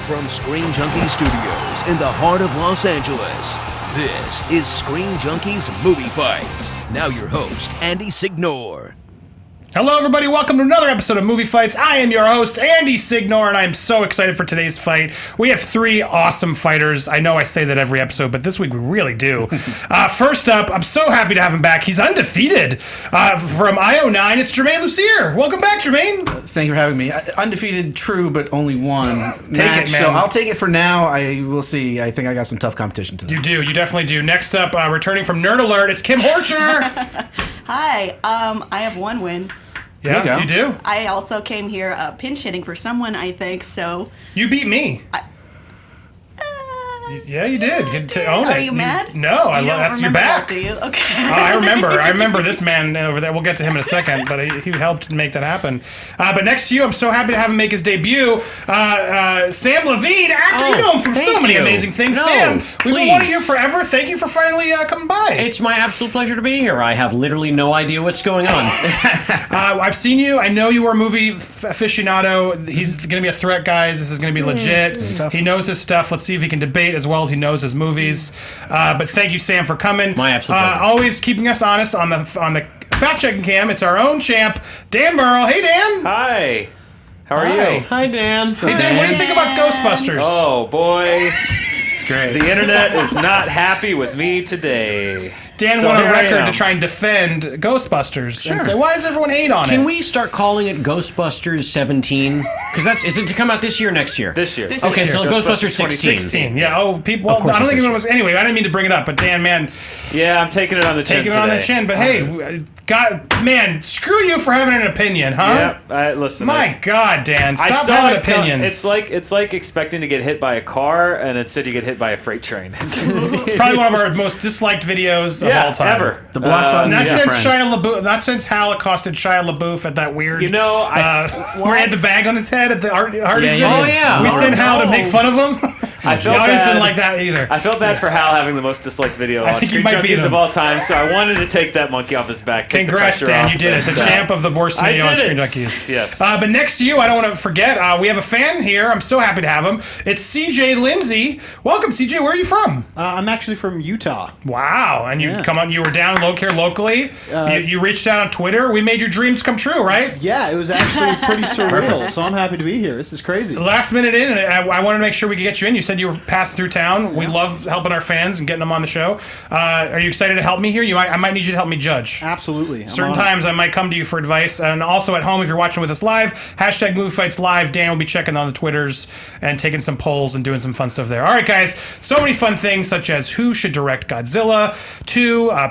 From ScreenJunkies Studios in the heart of Los Angeles, this is ScreenJunkies Movie Fights. Now your host, Andy Signore. Hello everybody, welcome to another episode of Movie Fights. I am your host, Andy Signore, and I'm so excited for today's fight. We have three awesome fighters. I know I say that every episode, but this week we really do. First up, I'm so happy to have him back. He's undefeated. From IO9, it's Germain Lussier. Welcome back, Germain. Thank you for having me. Undefeated, true, but only one match, it, man. so I'll take it for now. We'll see. I think I got some tough competition today. You definitely do. Next up, returning from Nerd Alert, it's Kim Horcher. Hi, I have one win. Yeah, you do? I also came here pinch hitting for someone, I think, so... You beat me. Yeah, you did. Own it. Are you mad? No, that's your back. That, do you? Okay. I remember this man over there. We'll get to him in a second, but he helped make that happen. But next to you, I'm so happy to have him make his debut. Samm Levine, actor, you know him from so many amazing things. No, Sam, we've been wanting you for forever. Thank you for finally coming by. It's my absolute pleasure to be here. I have literally no idea what's going on. I've seen you. I know you are a movie aficionado. He's going to be a threat, guys. This is going to be legit. He knows his stuff. Let's see if he can debate as well as he knows his movies. But thank you, Sam, for coming. My absolute pleasure. Always keeping us honest on the fact-checking cam. It's our own champ, Dan Murrell. Hey, Dan. Hi. How are you? Hi, Dan. Hey, Dan, what do you think about Ghostbusters? Oh, boy. It's great. The internet is not happy with me today. Dan So went on here I record am. to try and defend Ghostbusters and say, why does everyone hate on it? Can we start calling it Ghostbusters 17? Because is it to come out this year or next year? This year. Okay, so Ghostbusters 16. 16, yeah. Oh, people. Well, course I don't it's think this anyone was. Anyway, I didn't mean to bring it up, but Dan, man, Yeah, I'm taking it on the chin taking it today. on the chin. But hey, God, man, screw you for having an opinion, huh? Yeah, listen. My God, Dan, I stop saw having it come- opinions. It's like expecting to get hit by a car, and instead you get hit by a freight train. It's probably one of our most disliked videos of all time. ever. The block button. Not yeah, since friends. not since Hal accosted Shia LaBeouf at that weird, You know, where he had the bag on his head at the art exhibit. Oh, yeah. We sent Hal to make fun of him. I felt always bad. didn't like that either. I felt bad for Hal having the most disliked video on think you might beat ScreenJunkies him. of all time, so I wanted to take that monkey off his back. Take Congrats, the pressure Dan, off you did it. The champ of the worst I video on did it. ScreenJunkies. Yes. But next to you, I don't want to forget, we have a fan here. I'm so happy to have him. It's CJ Lindsay. Welcome, CJ. Where are you from? I'm actually from Utah. Wow. And you you were down here locally. You reached out on Twitter. We made your dreams come true, right? Yeah, it was actually pretty surreal, so I'm happy to be here. This is crazy. Last minute in, and I wanted to make sure we could get you in. You said you were passing through town. We love helping our fans and getting them on the show. Are you excited to help me here? I might need you to help me judge. Absolutely. I'm Certain on it. times I might come to you for advice. And also at home, if you're watching with us live, hashtag Movie Fights Live. Dan will be checking on the Twitters and taking some polls and doing some fun stuff there. All right, guys. So many fun things, such as who should direct Godzilla,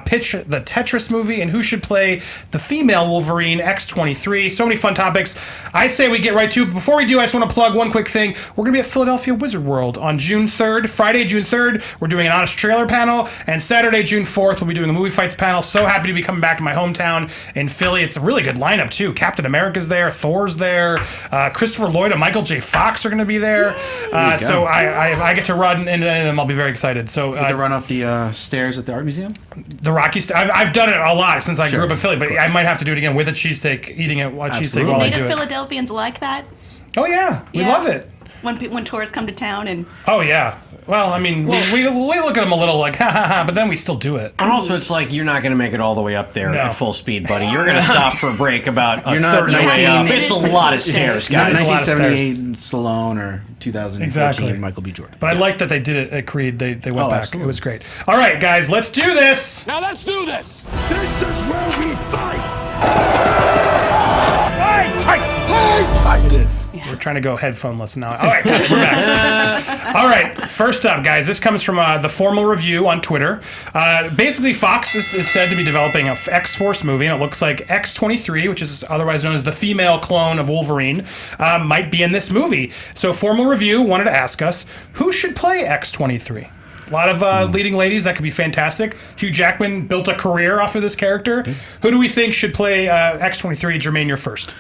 pitch the Tetris movie, and who should play the female Wolverine, X-23. So many fun topics. I say we get right to it. Before we do, I just want to plug one quick thing. We're going to be at Philadelphia Wizard World on June 3rd. Friday, June 3rd, we're doing an Honest Trailer panel. And Saturday, June 4th, we'll be doing a Movie Fights panel. So happy to be coming back to my hometown in Philly. It's a really good lineup, too. Captain America's there. Thor's there. Christopher Lloyd and Michael J. Fox are going to be there. So if I get to run into any of them, I'll be very excited. So To run up the stairs at the art museum. the Rocky I've done it a lot since I grew up in Philly, but I might have to do it again with a cheesesteak, eating a cheesesteak while I do Native it. Philadelphians like that Oh yeah, we love it. when tourists come to town and Oh yeah. Well, I mean, we look at them a little like ha ha ha, but then we still do it. And also, it's like you're not going to make it all the way up there No. at full speed, buddy. You're going to stop for a break about a You're not third of the way up. 19 It's a lot of stairs, Not It's guys. a lot of 1978 Stallone or 2014 Exactly. Michael B. Jordan. But I like that they did it at Creed. They went back. absolutely. It was great. All right, guys, let's do this. Now let's do this! This is where we fight! It is. We're trying to go headphoneless now. All right, we're back. All right, first up, guys, this comes from the Formal Review on Twitter. Basically, Fox is said to be developing a X-Force movie, and it looks like X-23, which is otherwise known as the female clone of Wolverine, might be in this movie. So Formal Review wanted to ask us, who should play X-23? A lot of leading ladies. That could be fantastic. Hugh Jackman built a career off of this character. Who do we think should play X-23? Germain, you're first.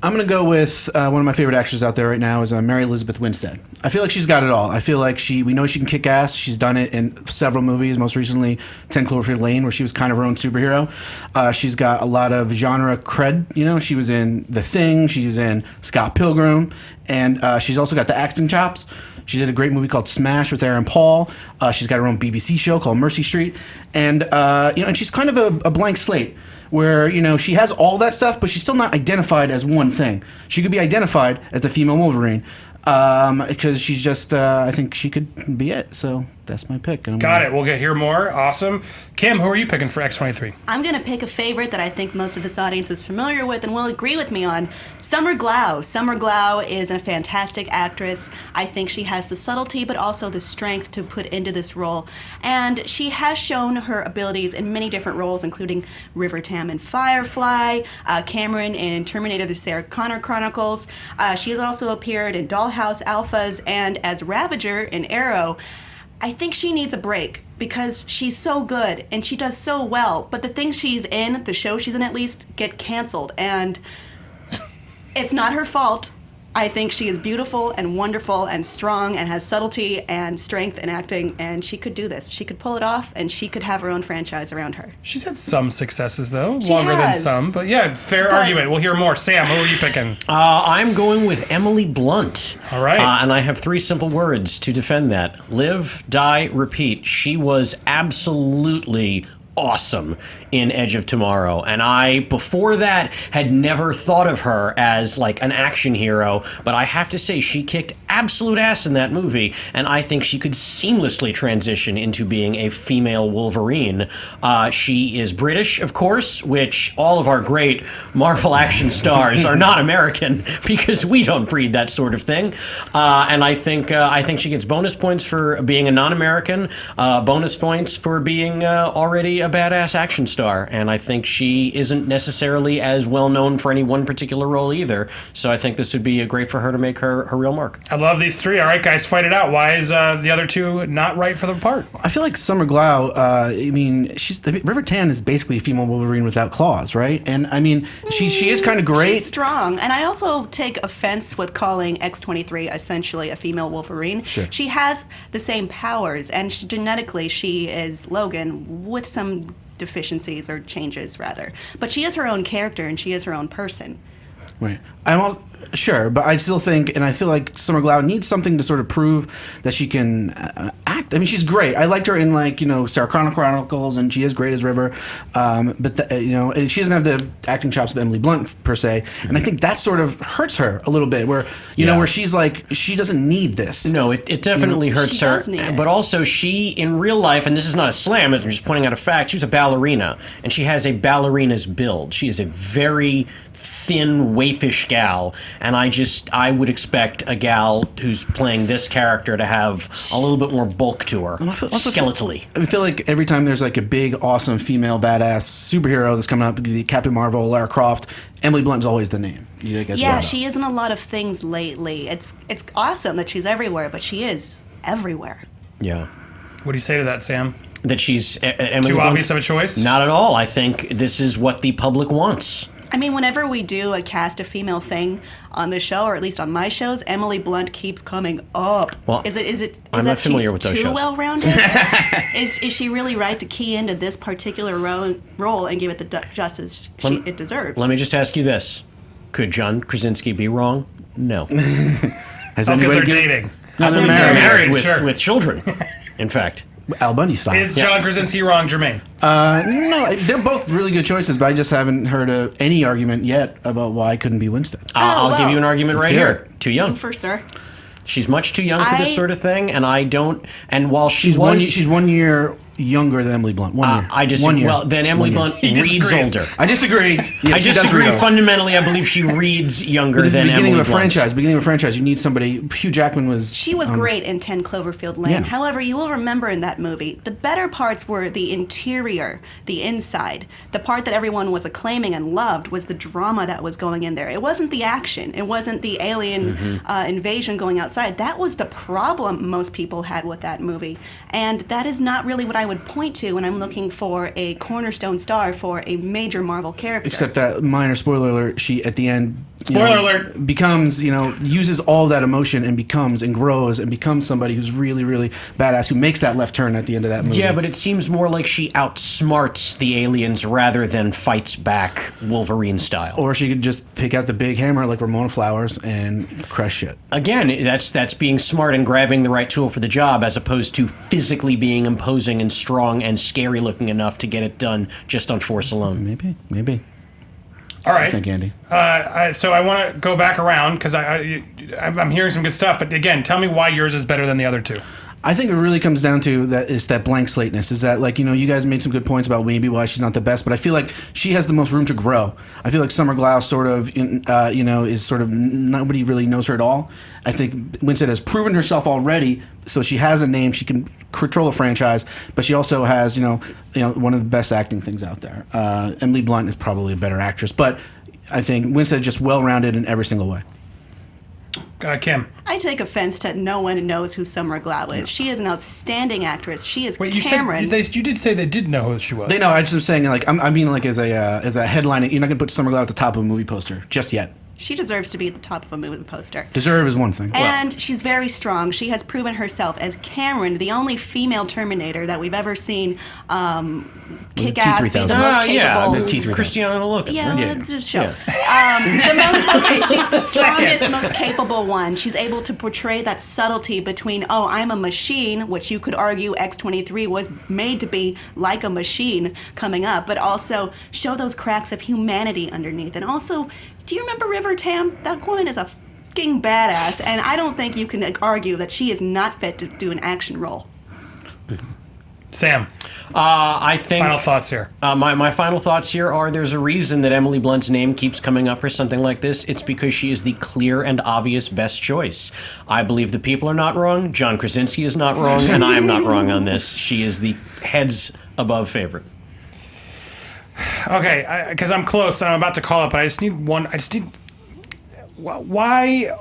I'm going to go with one of my favorite actors out there right now is Mary Elizabeth Winstead. I feel like she's got it all. I feel like we know she can kick ass. She's done it in several movies, most recently 10 Cloverfield Lane, where she was kind of her own superhero. She's got a lot of genre cred. You know, she was in The Thing. She was in Scott Pilgrim. And she's also got the acting chops. She did a great movie called Smash with Aaron Paul. She's got her own BBC show called Mercy Street. And, and she's kind of a blank slate, where, she has all that stuff, but she's still not identified as one thing. She could be identified as the female Wolverine, because she's just, I think she could be it. So that's my pick. Got it. We'll hear more. Awesome. Kim, who are you picking for X-23? I'm going to pick a favorite that I think most of this audience is familiar with and will agree with me on. Summer Glau. Summer Glau is a fantastic actress. I think she has the subtlety but also the strength to put into this role. And she has shown her abilities in many different roles, including River Tam in Firefly, Cameron in Terminator the Sarah Connor Chronicles. She has also appeared in Dollhouse Alphas and as Ravager in Arrow. I think she needs a break because she's so good and she does so well, but the things she's in, the show she's in at least, get canceled, and it's not her fault. I think she is beautiful and wonderful and strong and has subtlety and strength in acting, and she could do this. She could pull it off, and she could have her own franchise around her. She's had some successes, though. She Longer has. than some. But yeah, fair argument. We'll hear more. Sam, who are you picking? I'm going with Emily Blunt. All right. And I have 3 simple words to defend that. Live, die, repeat. She was absolutely awesome in Edge of Tomorrow, and I before that had never thought of her as like an action hero, but I have to say she kicked absolute ass in that movie, and I think she could seamlessly transition into being a female Wolverine. She is British, of course, which all of our great Marvel action stars are not American because we don't breed that sort of thing, and I think she gets bonus points for being a non-American, bonus points for being already a badass action star, and I think she isn't necessarily as well known for any one particular role either, so I think this would be great for her to make her real mark. I love these 3. All right, guys, fight it out. Why is the other 2 not right for the part? I feel like Summer Glau, River Tan is basically a female Wolverine without claws, right? And I mean, she is kind of great. She's strong, and I also take offense with calling X-23 essentially a female Wolverine. Sure. She has the same powers, and genetically she is Logan with some deficiencies or changes rather, but she is her own character and she is her own person. Right. Sure, but I still think, and I feel like Summer Glau needs something to sort of prove that she can act. I mean, she's great. I liked her in Sarah Connor Chronicles, and she is great as River. But and she doesn't have the acting chops of Emily Blunt per se, and I think that sort of hurts her a little bit. Where where she's like, she doesn't need this. No, it definitely hurts she her. does need it. But also, she in real life, and this is not a slam, I'm just pointing out a fact. She was a ballerina, and she has a ballerina's build. She is a very thin, waifish gal, and I would expect a gal who's playing this character to have a little bit more bulk to her, skeletally. I feel like every time there's like a big, awesome female badass superhero that's coming up, the Captain Marvel, Lara Croft, Emily Blunt's always the name. Yeah, she is in a lot of things lately. It's awesome that she's everywhere, but she is everywhere. Yeah. What do you say to that, Sam? That she's Emily Too Blunt? obvious of a choice? Not at all. I think this is what the public wants. I mean, whenever we do a cast a female thing on the show, or at least on my shows, Emily Blunt keeps coming up. Well, is I'm not familiar with those too shows. well-rounded? is she really right to key into this particular role and give it the justice it deserves? Let me just ask you this: could John Krasinski be wrong? No. Has Because they're anybody dating. No, they're They're married. married with children. In fact. Al Bundy style. Is John Krasinski wrong, Germain? No, they're both really good choices, but I just haven't heard any argument yet about why I couldn't be Winstead. I'll give you an argument right hear here. Too young. For sir. She's much too young for this sort of thing, and I don't. And while She's 1 year younger than Emily Blunt. 1 year. I disagree. 1 year. Well, then Emily Blunt He reads disagrees. older. I disagree. Yeah, I she does disagree read older. fundamentally. I believe she reads younger But this is than the beginning Emily of a Blunt. franchise. Beginning of a franchise, you need somebody. Hugh Jackman was. She was great in 10 Cloverfield Lane. Yeah. However, you will remember in that movie, the better parts were the interior, the inside. The part that everyone was acclaiming and loved was the drama that was going in there. It wasn't the action. It wasn't the alien invasion going outside. That was the problem most people had with that movie. And that is not really what I would point to when I'm looking for a cornerstone star for a major Marvel character. Except that minor spoiler alert, she at the end Alert. becomes, uses all that emotion and becomes and grows and becomes somebody who's really, really badass, who makes that left turn at the end of that movie. Yeah, but it seems more like she outsmarts the aliens rather than fights back Wolverine style. Or she could just pick out the big hammer like Ramona Flowers and crush shit. Again, that's being smart and grabbing the right tool for the job, as opposed to physically being imposing and strong and scary looking enough to get it done just on force alone. Maybe. All right. I think, Andy. So I want to go back around because I'm hearing some good stuff. But again, tell me why yours is better than the other two. I think it really comes down to that blank slateness. Is that, like, you guys made some good points about maybe why she's not the best, but I feel like she has the most room to grow. I feel like Summer Glau sort of, is sort of, nobody really knows her at all. I think Winstead has proven herself already, so she has a name. She can control a franchise, but she also has, one of the best acting things out there. Emily Blunt is probably a better actress, but I think Winstead is just well-rounded in every single way. Kim. I take offense to no one knows who Summer Glau is. She is an outstanding actress. She is Wait, you Cameron. said you did say they did know who she was. They know. I just am saying, like, I mean, like, as a headline, you're not gonna put Summer Glau at the top of a movie poster just yet. She deserves to be at the top of a movie poster. Deserve is one thing. And she's very strong. She has proven herself as Cameron, the only female Terminator that we've ever seen kick ass, be the most capable. The T-3000. Cristiano Loken. Yeah, right? well, just show. She's the strongest, most capable one. She's able to portray that subtlety between, I'm a machine, which you could argue X-23 was made to be like a machine coming up, but also show those cracks of humanity underneath. And also, do you remember River Tam? That woman is a fucking badass, and I don't think you can argue that she is not fit to do an action role. Sam. I think Final thoughts here. My final thoughts here are: there's a reason that Emily Blunt's name keeps coming up for something like this. It's because she is the clear and obvious best choice. I believe the people are not wrong. John Krasinski is not wrong, and I am not wrong on this. She is the heads above favorite. Okay, because I'm close and I'm about to call it, but I just need why,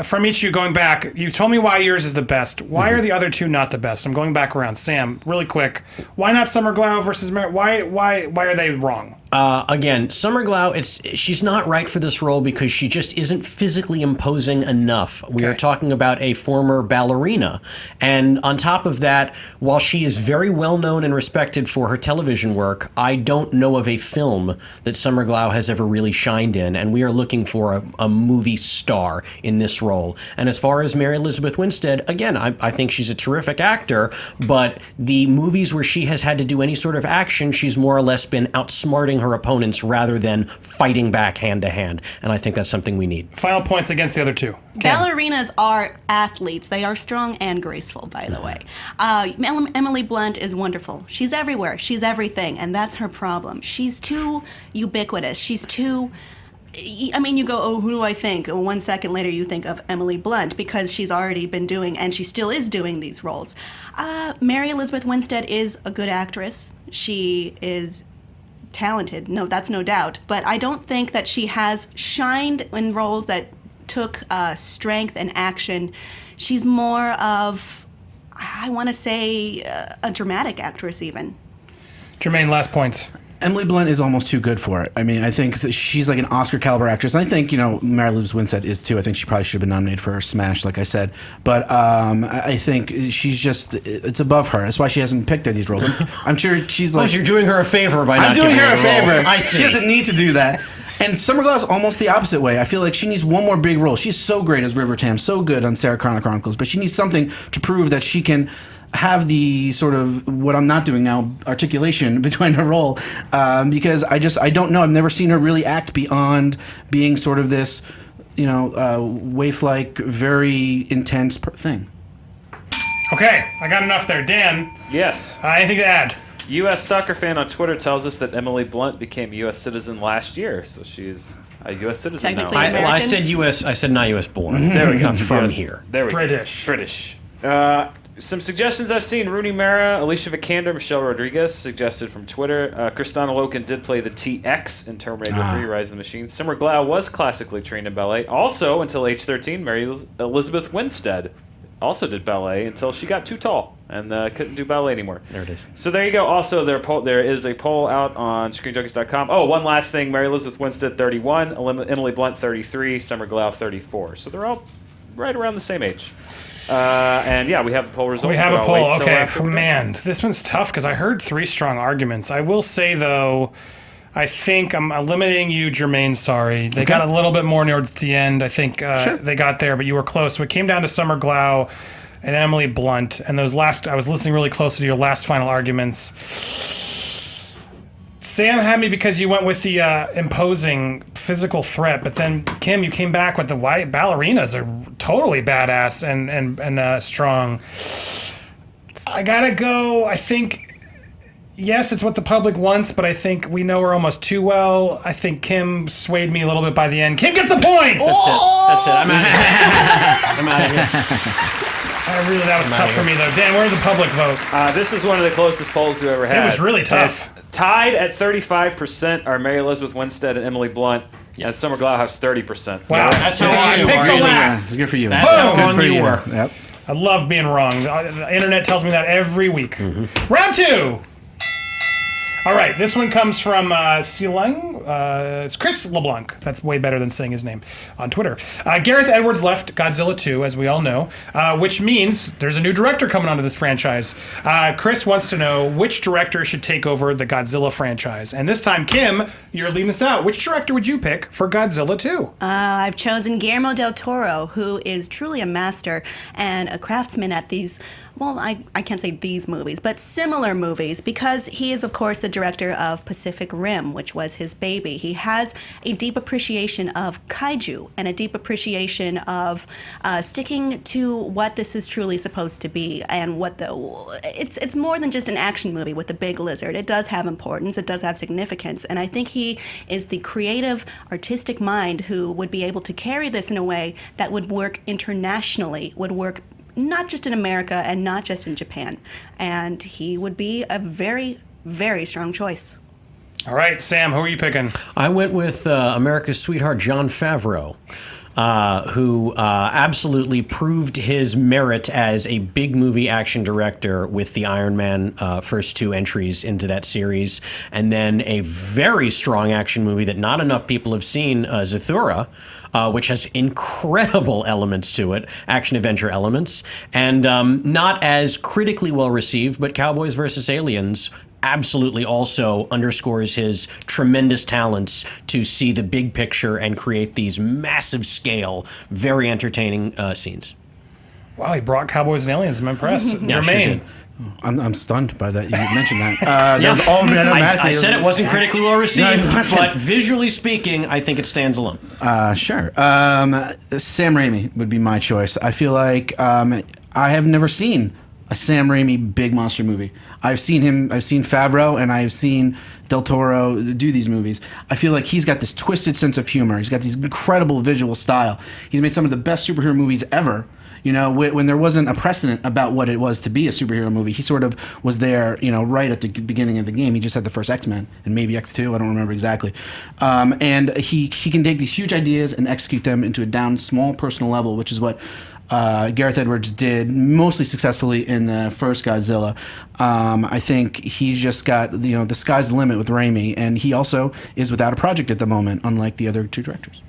from each of you going back, you told me why yours is the best. Why are the other two not the best? I'm going back around. Sam, really quick. Why not Summer Glau versus Mary? Why are they wrong? Again, Summer Glau, she's not right for this role because she just isn't physically imposing enough. We are talking about a former ballerina. And on top of that, while she is very well known and respected for her television work, I don't know of a film that Summer Glau has ever really shined in, and we are looking for a movie star in this role. And as far as Mary Elizabeth Winstead, again, I think she's a terrific actor, but the movies where she has had to do any sort of action, she's more or less been outsmarting her opponents rather than fighting back hand to hand, and I think that's something we need. Final points against the other two. Ballerinas are athletes. They are strong and graceful, by the way. Emily Blunt is wonderful. She's everywhere. She's everything, and that's her problem. She's too ubiquitous. She's too... I mean, you go, who do I think? 1 second later, you think of Emily Blunt because she's already been doing, and she still is doing these roles. Mary Elizabeth Winstead is a good actress. She is talented. No, that's no doubt. But I don't think that she has shined in roles that took strength and action. She's more of, I want to say, a dramatic actress even. Germain, last points. Emily Blunt is almost too good for it. I mean, I think that she's like an Oscar caliber actress. And I think, Mary Elizabeth Winstead is too. I think she probably should have been nominated for Smash, like I said. But I think she's just, it's above her. That's why she hasn't picked any of these roles. I'm sure she's like... Well, you're doing her a favor by not I'm doing giving her a favor. I see. She doesn't need to do that. And Summer Glau is almost the opposite way. I feel like she needs one more big role. She's so great as River Tam, so good on Sarah Connor Chronicles, but she needs something to prove that she can have the sort of what I'm not doing now articulation between her role, because I don't know. I've never seen her really act beyond being sort of this, waif-like, very intense thing. Okay, I got enough there. Dan. Yes. Anything to add? U.S. soccer fan on Twitter tells us that Emily Blunt became U.S. citizen last year, so she's a U.S. citizen now. Technically American. I said U.S. I said not U.S. born. There we go. Not from US. here. There we British. go. British. Some suggestions I've seen: Rooney Mara, Alicia Vikander, Michelle Rodriguez suggested from Twitter. Kristanna Loken did play the TX in Terminator 3: Rise of the Machines. Summer Glau was classically trained in ballet, also until age 13. Mary Elizabeth Winstead also did ballet until she got too tall and couldn't do ballet anymore. There it is. So there you go. Also, there is a poll out on ScreenJunkies.com. Oh, one last thing. Mary Elizabeth Winstead, 31. Emily Blunt, 33. Summer Glau, 34. So they're all right around the same age. And yeah, we have the poll results. We have but a I'll wait poll. till Okay, after we're done. man, this one's tough because I heard 3 strong arguments. I will say, though, I think I'm limiting you, Germain. Sorry. They got a little bit more towards the end. I think they got there, but you were close. So it came down to Summer Glau and Emily Blunt. And those last, I was listening really close to your last final arguments. Sam had me because you went with the imposing physical threat, but then Kim, you came back with the white ballerinas are totally badass and strong. I gotta go. I think. Yes, it's what the public wants, but I think we know her almost too well. I think Kim swayed me a little bit by the end. Kim gets the points! That's it. I'm out of here. That was tough for me, though. Dan, where did the public vote? This is one of the closest polls we ever had. It was really tough. It's tied at 35% are Mary Elizabeth Winstead and Emily Blunt. And Summer Glau has 30%. So Wow. That's how I you picked are. the Really? last. Good for you. That's how Boom. wrong for you you. were. Yep. I love being wrong. The internet tells me that every week. Round 2. All right, this one comes from Sileng. It's Chris LeBlanc. That's way better than saying his name on Twitter. Gareth Edwards left Godzilla 2, as we all know, which means there's a new director coming onto this franchise. Chris wants to know which director should take over the Godzilla franchise. And this time, Kim, you're leading us out. Which director would you pick for Godzilla 2? I've chosen Guillermo del Toro, who is truly a master and a craftsman at these, well, I can't say these movies, but similar movies, because he is, of course, the director of Pacific Rim, which was his baby. He has a deep appreciation of kaiju and a deep appreciation of sticking to what this is truly supposed to be, and it's more than just an action movie with a big lizard. It does have importance, it does have significance, and I think he is the creative, artistic mind who would be able to carry this in a way that would work internationally, would work not just in America and not just in Japan. And he would be a very, very strong choice. All right, Sam, who are you picking? I went with America's sweetheart, Jon Favreau, who absolutely proved his merit as a big movie action director with the Iron Man first 2 entries into that series, and then a very strong action movie that not enough people have seen, Zathura, which has incredible elements to it, action-adventure elements, and not as critically well-received, but Cowboys vs. Aliens absolutely also underscores his tremendous talents to see the big picture and create these massive scale, very entertaining scenes. Wow, he brought Cowboys and Aliens. I'm impressed. Yeah, Germain. sure I'm stunned by that. You mentioned that. That was all automatically. I said it wasn't critically well received, No, it wasn't. but visually speaking, I think it stands alone. Sure. Sam Raimi would be my choice. I feel like I have never seen a Sam Raimi big monster movie. I've seen Favreau, and I've seen Del Toro do these movies. I feel like he's got this twisted sense of humor. He's got this incredible visual style. He's made some of the best superhero movies ever. You know, when there wasn't a precedent about what it was to be a superhero movie, he sort of was there, you know, right at the beginning of the game. He just had the first X-Men and maybe X2, I don't remember exactly. And he can take these huge ideas and execute them into a down small personal level, which is what Gareth Edwards did mostly successfully in the first Godzilla. I think he's just got, you know, the sky's the limit with Raimi, and he also is without a project at the moment, unlike the other 2 directors.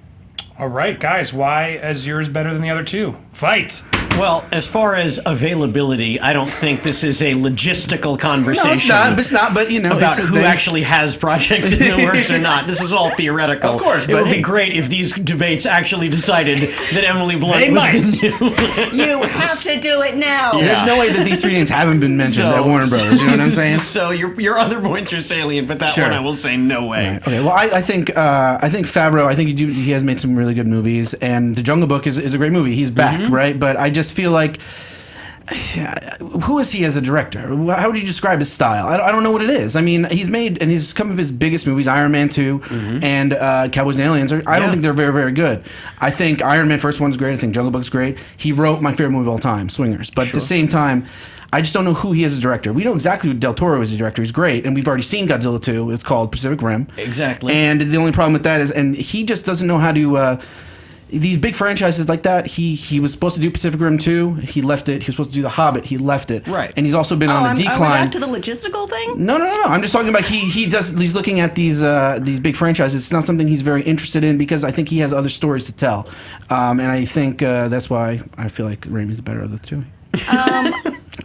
All right, guys, why is yours better than the other 2? Fight! Well, as far as availability, I don't think this is a logistical conversation. No, it's not. But you know, about it's who actually has projects in the works or not. This is all theoretical. Of course, it but would be hey. great if these debates actually decided that Emily Blunt They was the new. You have to do it now. There's no way that these 3 names haven't been mentioned at Warner Brothers. You know what I'm saying? So your other points are salient, but that Sure. one I will say no way. Right. Okay. Well, I think Favreau. I think he has made some really good movies, and The Jungle Book is a great movie. He's back, right? But I just feel like. Who is he as a director? How would you describe his style? I don't know what it is. I mean, he's made, and he's some of his biggest movies, Iron Man 2 and Cowboys and Aliens, I don't think they're very, very good. I think Iron Man first one's great. I think Jungle Book's great. He wrote my favorite movie of all time, Swingers. But at the same time, I just don't know who he is as a director. We know exactly who Del Toro is as a director. He's great, and we've already seen Godzilla 2. It's called Pacific Rim. Exactly. And the only problem with that is, and he just doesn't know how to... these big franchises like that, he was supposed to do Pacific Rim 2, he left it. He was supposed to do The Hobbit, he left it. Right. And he's also been on a Are we decline. back to the logistical thing? No. I'm just talking about he's looking at these big franchises. It's not something he's very interested in because I think he has other stories to tell, and I think that's why I feel like Raimi's the better of the two.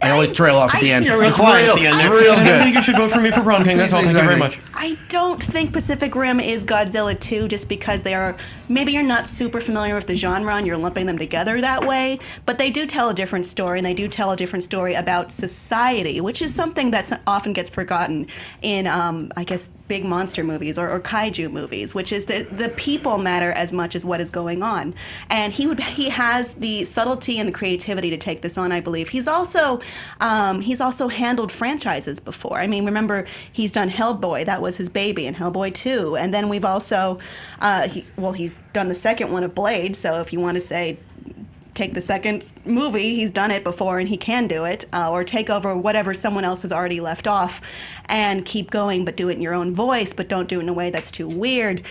I always trail off at the end. You're real It's quiet at the end. it's there. real I good. think you should vote for me for prom king. That's all. Thank you very much. I don't think Pacific Rim is Godzilla 2 just because they are, maybe you're not super familiar with the genre and you're lumping them together that way, but they do tell a different story, and they do tell a different story about society, which is something that often gets forgotten in, I guess, big monster movies or kaiju movies, which is the people matter as much as what is going on. And he has the subtlety and the creativity to take this on, I believe. He's also handled franchises before. I mean, remember, he's done Hellboy. That was his baby, and Hellboy 2. And then we've also, he's done the second one of Blade, so if you want to say take the second movie, he's done it before and he can do it, or take over whatever someone else has already left off and keep going, but do it in your own voice, but don't do it in a way that's too weird.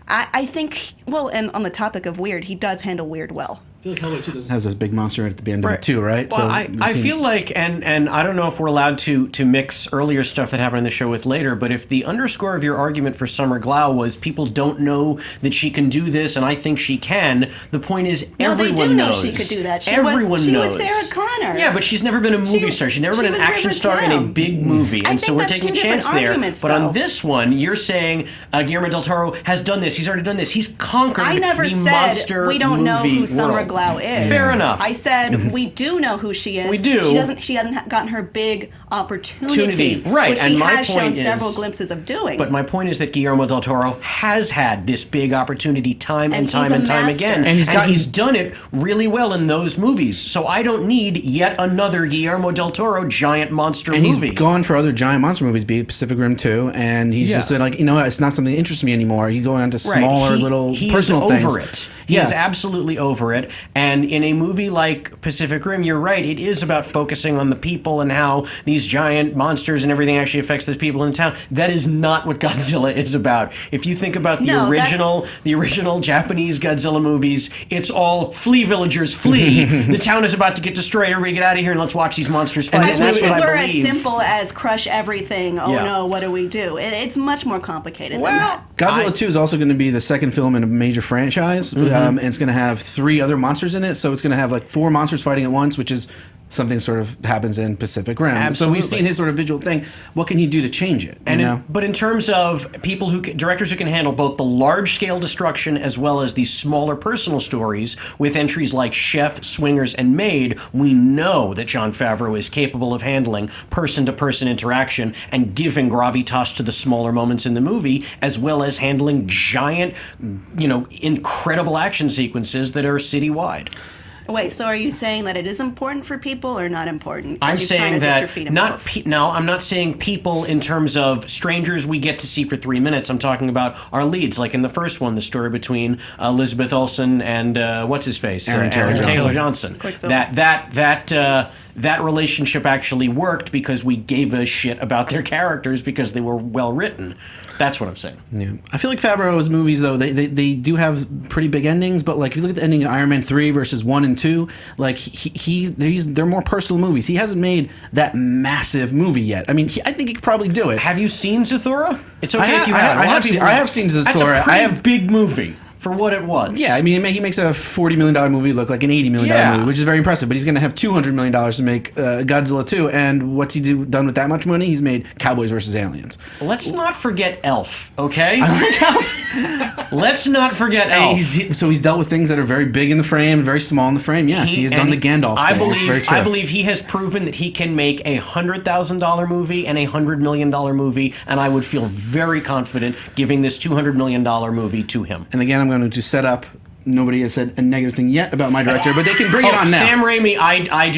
I think, and on the topic of weird, he does handle weird well. I feel like Hellboy 2 doesn't have this big monster at the end of it too, right? Well, I feel like, and I don't know if we're allowed to mix earlier stuff that happened in the show with later, but if the underscore of your argument for Summer Glau was people don't know that she can do this, and I think she can, the point is everyone they do know knows. she could do that. She Everyone was knows. Sarah Connor. Yeah, but she's never been a movie star. She's never been an action star in a big movie, and so we're taking a chance there. But on this one, you're saying Guillermo del Toro has done this. He's already done this. He's conquered I never the said monster we don't know who movie Summer world. Glau is. Fair enough. I said we do know who she is. We do. She hasn't gotten her big opportunity, right? which And she my has shown point several is, glimpses of doing. But my point is that Guillermo del Toro has had this big opportunity time and time he's a and time master. again, And he's done it really well in those movies. So I don't need yet another Guillermo del Toro giant monster and movie. he's gone for other giant monster movies, be it Pacific Rim 2, and he's just like, it's not something that interests me anymore. You go on to smaller little personal he things. Over it. He is absolutely over it. And in a movie like Pacific Rim, you're right, it is about focusing on the people and how these giant monsters and everything actually affects those people in town. That is not what Godzilla is about. If you think about the original Japanese Godzilla movies, it's all flee villagers, flee. The town is about to get destroyed. Everybody get out of here and let's watch these monsters fight. I wish it what were I as believe. simple as crush everything. Oh no, what do we do? It's much more complicated than that. Godzilla 2 is also going to be the second film in a major franchise, and it's going to have 3 other monsters in it. So it's going to have like 4 monsters fighting at once, which is something sort of happens in Pacific Rim. Absolutely. So we've seen his sort of visual thing. What can he do to change it? But in terms of directors who can handle both the large-scale destruction as well as the smaller personal stories with entries like Chef, Swingers, and Maid, we know that Jon Favreau is capable of handling person-to-person interaction and giving gravitas to the smaller moments in the movie, as well as handling giant, incredible action sequences that are citywide. Wait, so are you saying that it is important for people or not important? I'm saying that No, I'm not saying people in terms of strangers we get to see for 3 minutes. I'm talking about our leads, like in the first one, the story between Elizabeth Olsen and what's his face, Aaron Taylor Johnson. That relationship actually worked because we gave a shit about their characters because they were well written. That's what I'm saying. Yeah, I feel like Favreau's movies though they do have pretty big endings, but like if you look at the ending of Iron Man 3 versus 1 and 2, like they're more personal movies. He hasn't made that massive movie yet. I mean, I think he could probably do it. Have you seen Zathura? It's okay if you have. I have seen Zathura. That's a pretty big movie for what it was. Yeah, I mean, he makes a $40 million movie look like an $80 million movie, which is very impressive. But he's going to have $200 million to make Godzilla 2. And what's he done with that much money? He's made Cowboys versus Aliens. Let's not forget Elf, okay? I like Elf. Let's not forget Elf. So he's dealt with things that are very big in the frame, very small in the frame. Yes, he has done the Gandalf thing. I believe he has proven that he can make a $100,000 movie and a $100 million movie, and I would feel very confident giving this $200 million movie to him. And again, I'm going to set up. Nobody has said a negative thing yet about my director, but they can bring it on now. Sam Raimi, I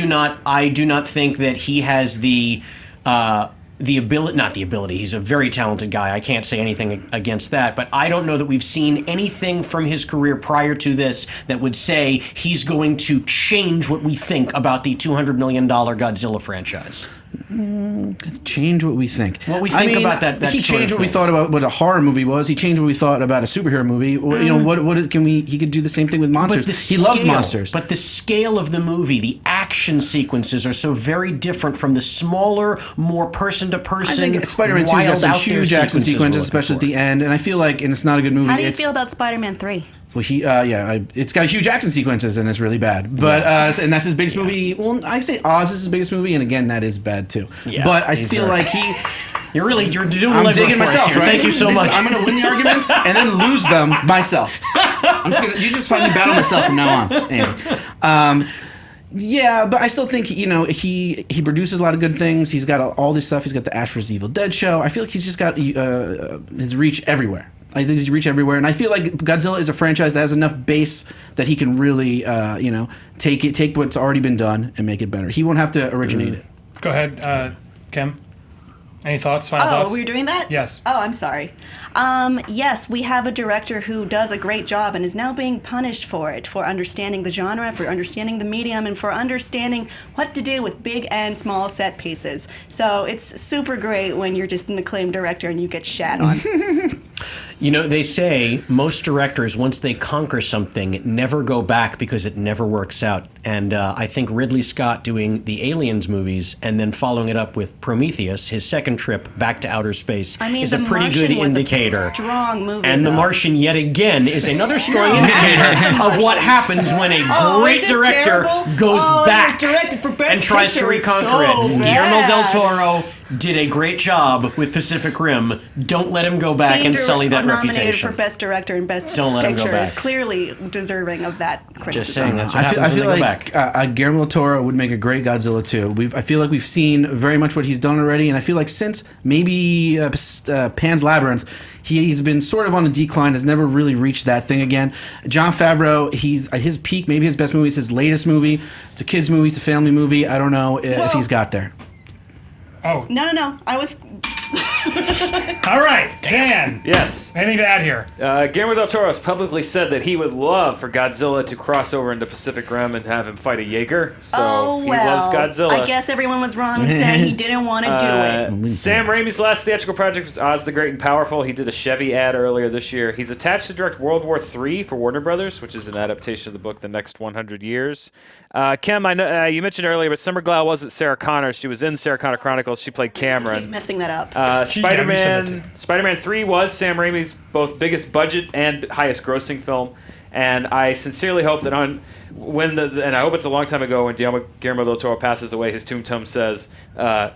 do not think that he has the ability, not the ability, he's a very talented guy. I can't say anything against that, but I don't know that we've seen anything from his career prior to this that would say he's going to change what we think about the $200 million Godzilla franchise. Change what we think. What we think about that He sort changed of what we thing. thought about what a horror movie was. He changed what we thought about a superhero movie. Well, you know, what can we? He could do the same thing with monsters. He loves monsters. But the scale of the movie, the action sequences are so very different from the smaller, more person-to-person. I think Spider-Man 2's got some huge action sequences, especially at the end. And I feel like, and it's not a good movie. How do you feel about Spider-Man 3? Well, it's got huge action sequences and it's really bad. But and that's his biggest movie. Well, I say Oz is his biggest movie, and again, that is bad too. Yeah, but I feel like You're doing I'm legwork digging for us myself, here. right? Thank you so much. I'm going to win the arguments and then lose them myself. You just find me battle myself from now on, Andy. Yeah, but I still think, you know, he produces a lot of good things. He's got all this stuff. He's got the Ash vs. Evil Dead show. I feel like he's just got his reach everywhere. I think he's reach everywhere, and I feel like Godzilla is a franchise that has enough base that he can really, take what's already been done and make it better. He won't have to originate it. Go ahead, Kim. Any thoughts? Final thoughts? Oh, were you doing that? Yes. Oh, I'm sorry. Yes, we have a director who does a great job and is now being punished for it, for understanding the genre, for understanding the medium, and for understanding what to do with big and small set pieces. So it's super great when you're just an acclaimed director and you get shat on. You know, they say most directors, once they conquer something, never go back because it never works out. And I think Ridley Scott doing the Aliens movies and then following it up with Prometheus, his second trip back to outer space, is a pretty good indicator. A strong movie. And The Martian, yet again, is another strong indicator of what happens when a great director goes back and tries to reconquer it. Guillermo del Toro did a great job with Pacific Rim. Don't let him go back and sully that nominated reputation. for Best Director and Best Don't let him go Picture is back. clearly deserving of that criticism. Just saying, that's what I happens feel when they like go back. Guillermo del Toro would make a great Godzilla too. I feel like we've seen very much what he's done already, and I feel like since maybe Pan's Labyrinth, he's been sort of on a decline, has never really reached that thing again. Jon Favreau, he's at his peak, maybe his best movie is his latest movie. It's a kid's movie, it's a family movie. I don't know if he's got there. Oh. No. I was... All right, Dan. Yes. Anything to add here? Guillermo del Toro has publicly said that he would love for Godzilla to cross over into Pacific Rim and have him fight a Jaeger. So he loves Godzilla. I guess everyone was wrong in saying he didn't want to do it. Sam Raimi's last theatrical project was Oz the Great and Powerful. He did a Chevy ad earlier this year. He's attached to direct World War III for Warner Brothers, which is an adaptation of the book The Next 100 Years. Kim, I know you mentioned earlier, but Summer Glau wasn't Sarah Connor. She was in Sarah Connor Chronicles. She played Cameron. Keep messing that up. Spider-Man 3 was Sam Raimi's both biggest budget and highest grossing film, and I sincerely hope that and I hope it's a long time ago when Guillermo del Toro passes away, his tombstone says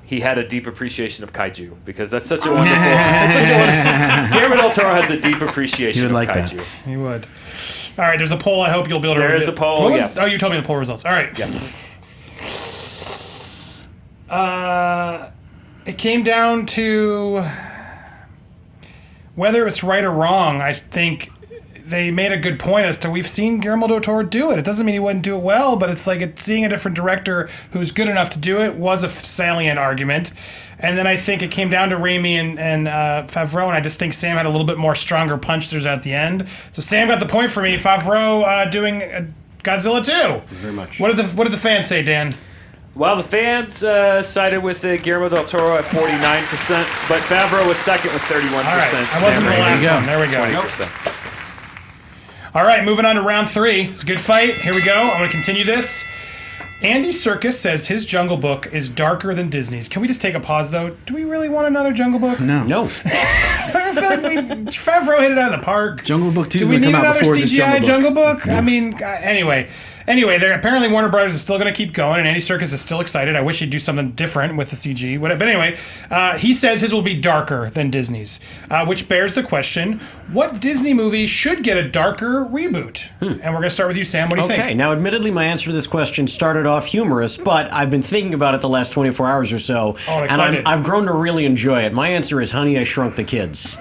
he had a deep appreciation of kaiju, because that's such a wonderful. Guillermo del Toro has a deep appreciation of kaiju. That. He would. All right, there's a poll. I hope you'll be able to. There is a poll. Yes. Oh, you told me the poll results. All right. Yeah. It came down to whether it's right or wrong. I think they made a good point as to we've seen Guillermo del Toro do it. It doesn't mean he wouldn't do it well, but it's like seeing a different director who's good enough to do it was a salient argument. And then I think it came down to Raimi and Favreau, and I just think Sam had a little bit more stronger punches at the end. So Sam got the point for me. Favreau doing Godzilla 2. Very much. What did the fans say, Dan? Well, the fans sided with Guillermo del Toro at 49%, but Favreau was second with 31%. All right, I wasn't the last one. There we go. 20%. All right, moving on to round 3. It's a good fight. Here we go. I'm going to continue this. Andy Serkis says his Jungle Book is darker than Disney's. Can we just take a pause, though? Do we really want another Jungle Book? No. I feel like Favreau hit it out of the park. Jungle Book 2 is Do we going to need come out another before this CGI Jungle Book? I mean, Anyway, they're apparently Warner Brothers is still going to keep going, and Andy Serkis is still excited. I wish he'd do something different with the CG. But anyway, he says his will be darker than Disney's, which bears the question, what Disney movie should get a darker reboot? And we're going to start with you, Sam. What do you think? Okay, now admittedly my answer to this question started off humorous, but I've been thinking about it the last 24 hours or so, and I've grown to really enjoy it. My answer is Honey, I Shrunk the Kids,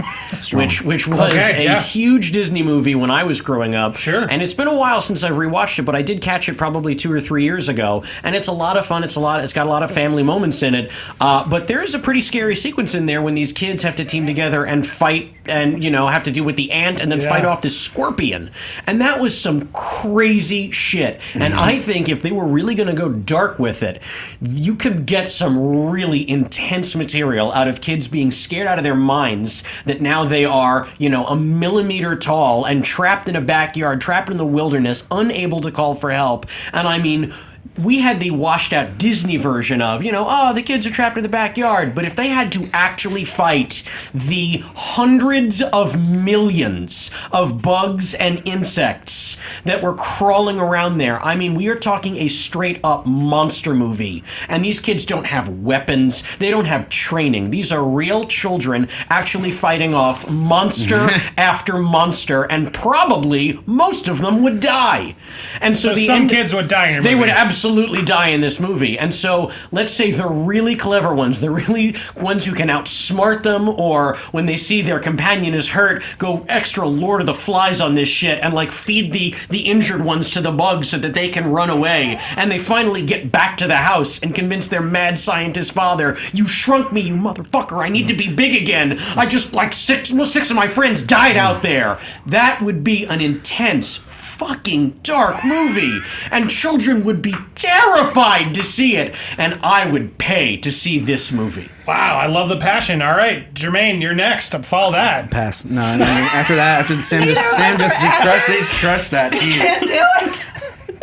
which was a huge Disney movie when I was growing up. Sure. And it's been a while since I've rewatched it, but I did did catch it probably 2 or 3 years ago, and it's a lot of fun. It's got a lot of family moments in it. But there is a pretty scary sequence in there when these kids have to team together and fight, and have to deal with the ant, and then fight off this scorpion. And that was some crazy shit. And I think if they were really going to go dark with it, you could get some really intense material out of kids being scared out of their minds that now they are, a millimeter tall and trapped in a backyard, trapped in the wilderness, unable to call for help. And I mean, we had the washed out Disney version of, the kids are trapped in the backyard. But if they had to actually fight the hundreds of millions of bugs and insects that were crawling around there, I mean, we are talking a straight up monster movie. And these kids don't have weapons. They don't have training. These are real children actually fighting off monster after monster. And probably most of them would die. And so some kids would die in your They movie. would absolutely die in this movie. And so let's say the really clever ones, the really ones who can outsmart them, or when they see their companion is hurt, go extra Lord of the Flies on this shit and feed the injured ones to the bugs so that they can run away. And they finally get back to the house and convince their mad scientist father, "You shrunk me, you motherfucker. I need to be big again. I just six of my friends died out there." That would be an intense fucking dark movie, and children would be terrified to see it, and I would pay to see this movie. Wow, I love the passion. All right, Germain, you're next. Follow that. Pass. No, after Sam just crushed that. I can't do it.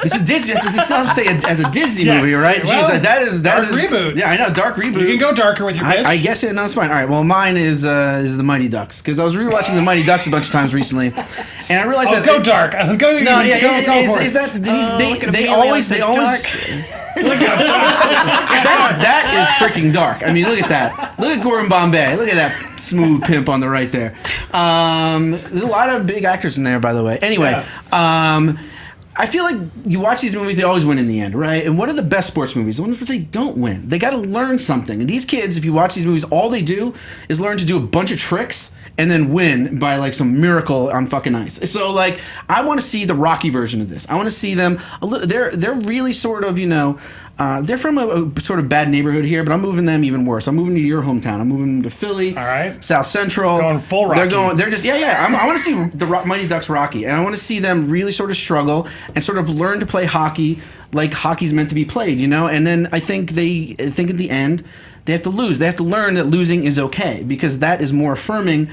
It's a Disney. It's not to say as a Disney Yes. movie, right? Well, Jeez, that is dark reboot. Yeah, I know, dark reboot. You can go darker with your pitch. I guess it. No, it's fine. All right. Well, mine is the Mighty Ducks, because I was rewatching the Mighty Ducks a bunch of times recently, and I realized that go dark. Go No, for is it. that they always that is freaking dark. I mean, look at that. Look at Gordon Bombay. Look at that smooth pimp on the right there. There's a lot of big actors in there, by the way. Anyway, I feel like you watch these movies, they always win in the end, right? And what are the best sports movies? The ones where they don't win. They got to learn something. And these kids, if you watch these movies, all they do is learn to do a bunch of tricks and then win by some miracle on fucking ice. So I want to see the Rocky version of this. I want to see them a little. They're really sort of they're from a sort of bad neighborhood here, but I'm moving them even worse. I'm moving to your hometown. I'm moving to Philly. All right. South Central. Going full Rocky. They're just I want to see the Mighty Ducks Rocky, and I want to see them really sort of struggle and sort of learn to play hockey like hockey's meant to be played, And then I think at the end, they have to lose. They have to learn that losing is okay, because that is more affirming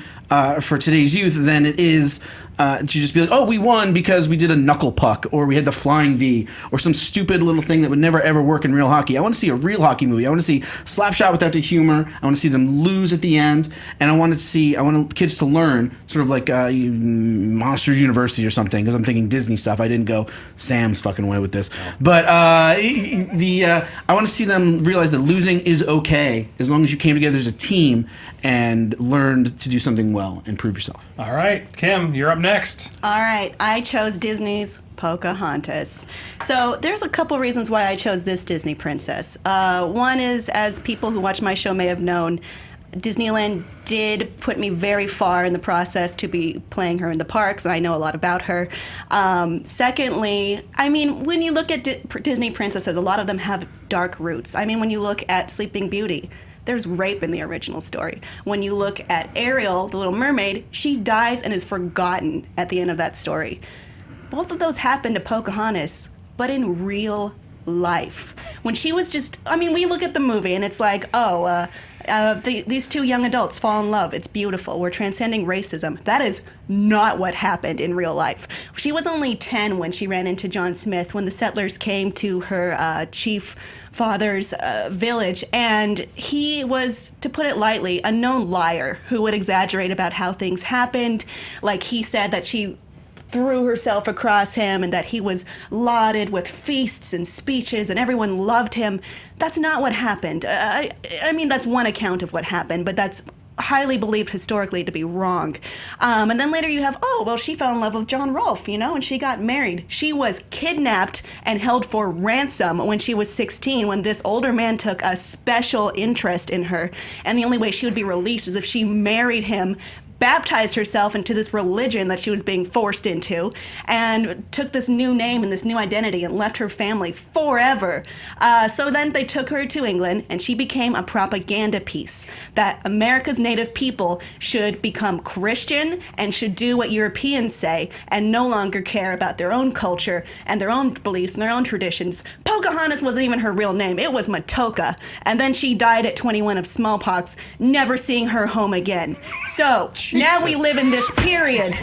for today's youth than it is to just be like, oh, we won because we did a knuckle puck, or we had the flying V, or some stupid little thing that would never ever work in real hockey. I want to see a real hockey movie. I want to see Slapshot without the humor. I want to see them lose at the end, and I want kids to learn sort of like Monsters University or something, because I'm thinking Disney stuff. I didn't go Sam's fucking way with this, but I want to see them realize that losing is okay as long as you came together as a team and learned to do something well and prove yourself. All right, Kim, you're up next. All right, I chose Disney's Pocahontas. So there's a couple reasons why I chose this Disney princess. One is, as people who watch my show may have known, Disneyland did put me very far in the process to be playing her in the parks, and I know a lot about her. Secondly, I mean, when you look at Disney princesses, a lot of them have dark roots. I mean, when you look at Sleeping Beauty, there's rape in the original story. When you look at Ariel, the Little Mermaid, she dies and is forgotten at the end of that story. Both of those happened to Pocahontas, but in real life. When she was we look at the movie and it's like, these two young adults fall in love. It's beautiful. We're transcending racism. That is not what happened in real life. She was only 10 when she ran into John Smith, when the settlers came to her chief father's village, and he was, to put it lightly, a known liar who would exaggerate about how things happened. Like, he said that she threw herself across him and that he was lauded with feasts and speeches and everyone loved him. That's not what happened. I mean, that's one account of what happened, but that's highly believed historically to be wrong. And then later you have, she fell in love with John Rolfe, and she got married. She was kidnapped and held for ransom when she was 16, when this older man took a special interest in her. And the only way she would be released is if she married him baptized herself into this religion that she was being forced into, and took this new name and this new identity and left her family forever. So then they took her to England, and she became a propaganda piece that America's native people should become Christian and should do what Europeans say and no longer care about their own culture and their own beliefs and their own traditions. Pocahontas wasn't even her real name. It was Matoka. And then she died at 21 of smallpox, never seeing her home again. So now we live in this period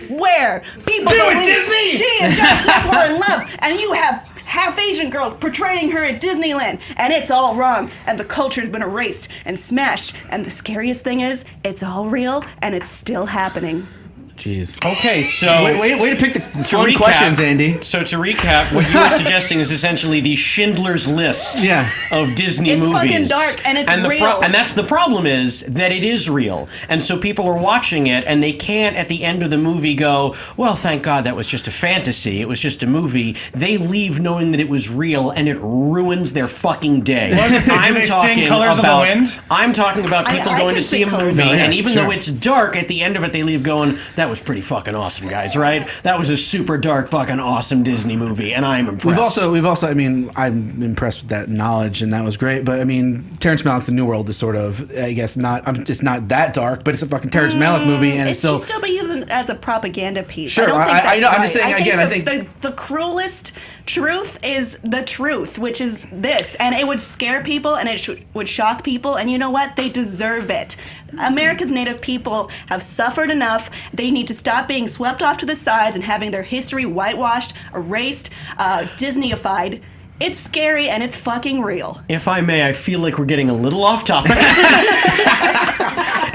where people believe Disney! she and John Smith were in love, and you have half Asian girls portraying her at Disneyland, and it's all wrong, and the culture's been erased and smashed, and the scariest thing is, it's all real, and it's still happening. Jeez. Okay, so Way to pick the to fun recap- questions, Andy. So to recap, what you were suggesting is essentially the Schindler's List Yeah. of Disney It's movies. fucking dark, and it's real. And that's the problem, is that it is real. And so people are watching it, and they can't at the end of the movie go, well, thank God that was just a fantasy. It was just a movie. They leave knowing that it was real, and it ruins their fucking day. What does it say? Do they sing Colors of the Wind? I'm talking about people I going can to see sing a Colors movie, of the and Wind. even Sure. though it's dark, at the end of it, they leave going, that was pretty fucking awesome, guys, right? That was a super dark, fucking awesome Disney movie, and I'm impressed. We've also, I mean, I'm impressed with that knowledge, and that was great. But I mean, Terrence Malick's The New World is sort of, I guess, it's not that dark, but it's a fucking Terrence Malick movie, and It it's still. should still be used as a propaganda piece. Sure, I don't think I that's know, I'm right. just saying, again, I think- the cruelest truth is the truth, which is this, and it would scare people, and it would shock people, and you know what? They deserve it. America's native people have suffered enough. They need to stop being swept off to the sides and having their history whitewashed, erased, Disneyified. It's scary and it's fucking real. If I may, I feel like we're getting a little off topic.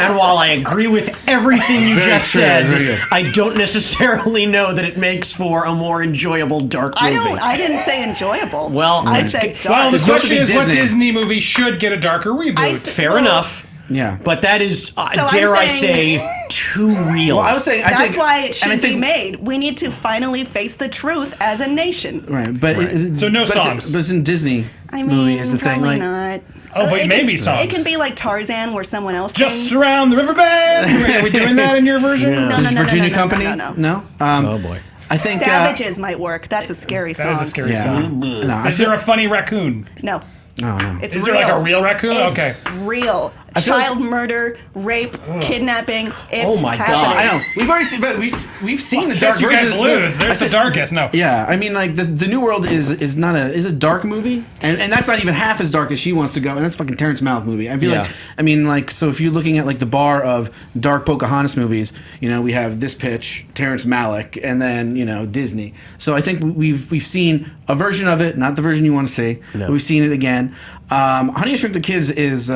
And while I agree with everything you just true, very said, good. I don't necessarily know that it makes for a more enjoyable dark movie. I didn't say enjoyable. Well, I that's said good. dark. Well, the It's supposed to question be is, what Disney. Disney movie should get a darker reboot? Fair well, enough. Yeah. But that is, So I'm dare I saying- say, too real. Well, I was saying, I That's think, why it and I should be think- made. We need to finally face the truth as a nation. Right, but So no but it's- songs. But it's in Disney I mean, movie is the thing. probably Like, not. Oh, but It maybe can, songs. It can be like Tarzan, where someone else Just sings. around the river bend. Are we doing that in your version? Yeah. No, no, no, Virginia no, no, Company? no. Oh, boy. I think Savages might work. That's a scary song. That is a scary Yeah. song. No, I Is feel, there a funny raccoon? No. oh, no. It's Is real. there like a real raccoon? It's Okay. real. feel like- Child murder, rape, kidnapping. It's Oh my God. happening. I know we've already seen, but we've seen the dark Guess you versions. guys lose. There's the darkest. No. Yeah, I mean, like the New World is a dark movie, and that's not even half as dark as she wants to go, and that's fucking Terrence Malick movie. I feel Yeah. like, I mean, like, so if you're looking at like the bar of dark Pocahontas movies, you know, we have this pitch, Terrence Malick, and then Disney. So I think we've seen a version of it, not the version you want to see. No. We've seen it again. Honey, I Shrunk the Kids is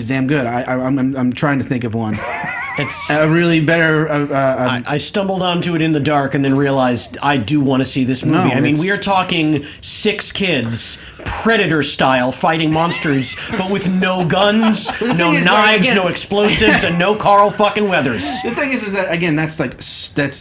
damn good. I'm trying to think of one. It's, A really better. I stumbled onto it in the dark and then realized I do want to see this movie. No, I mean, it's- we are talking 6 kids, Predator style, fighting monsters, but with no guns, the no thing is, like, knives, again- no explosives, and no Carl fucking Weathers. The thing is that again, that's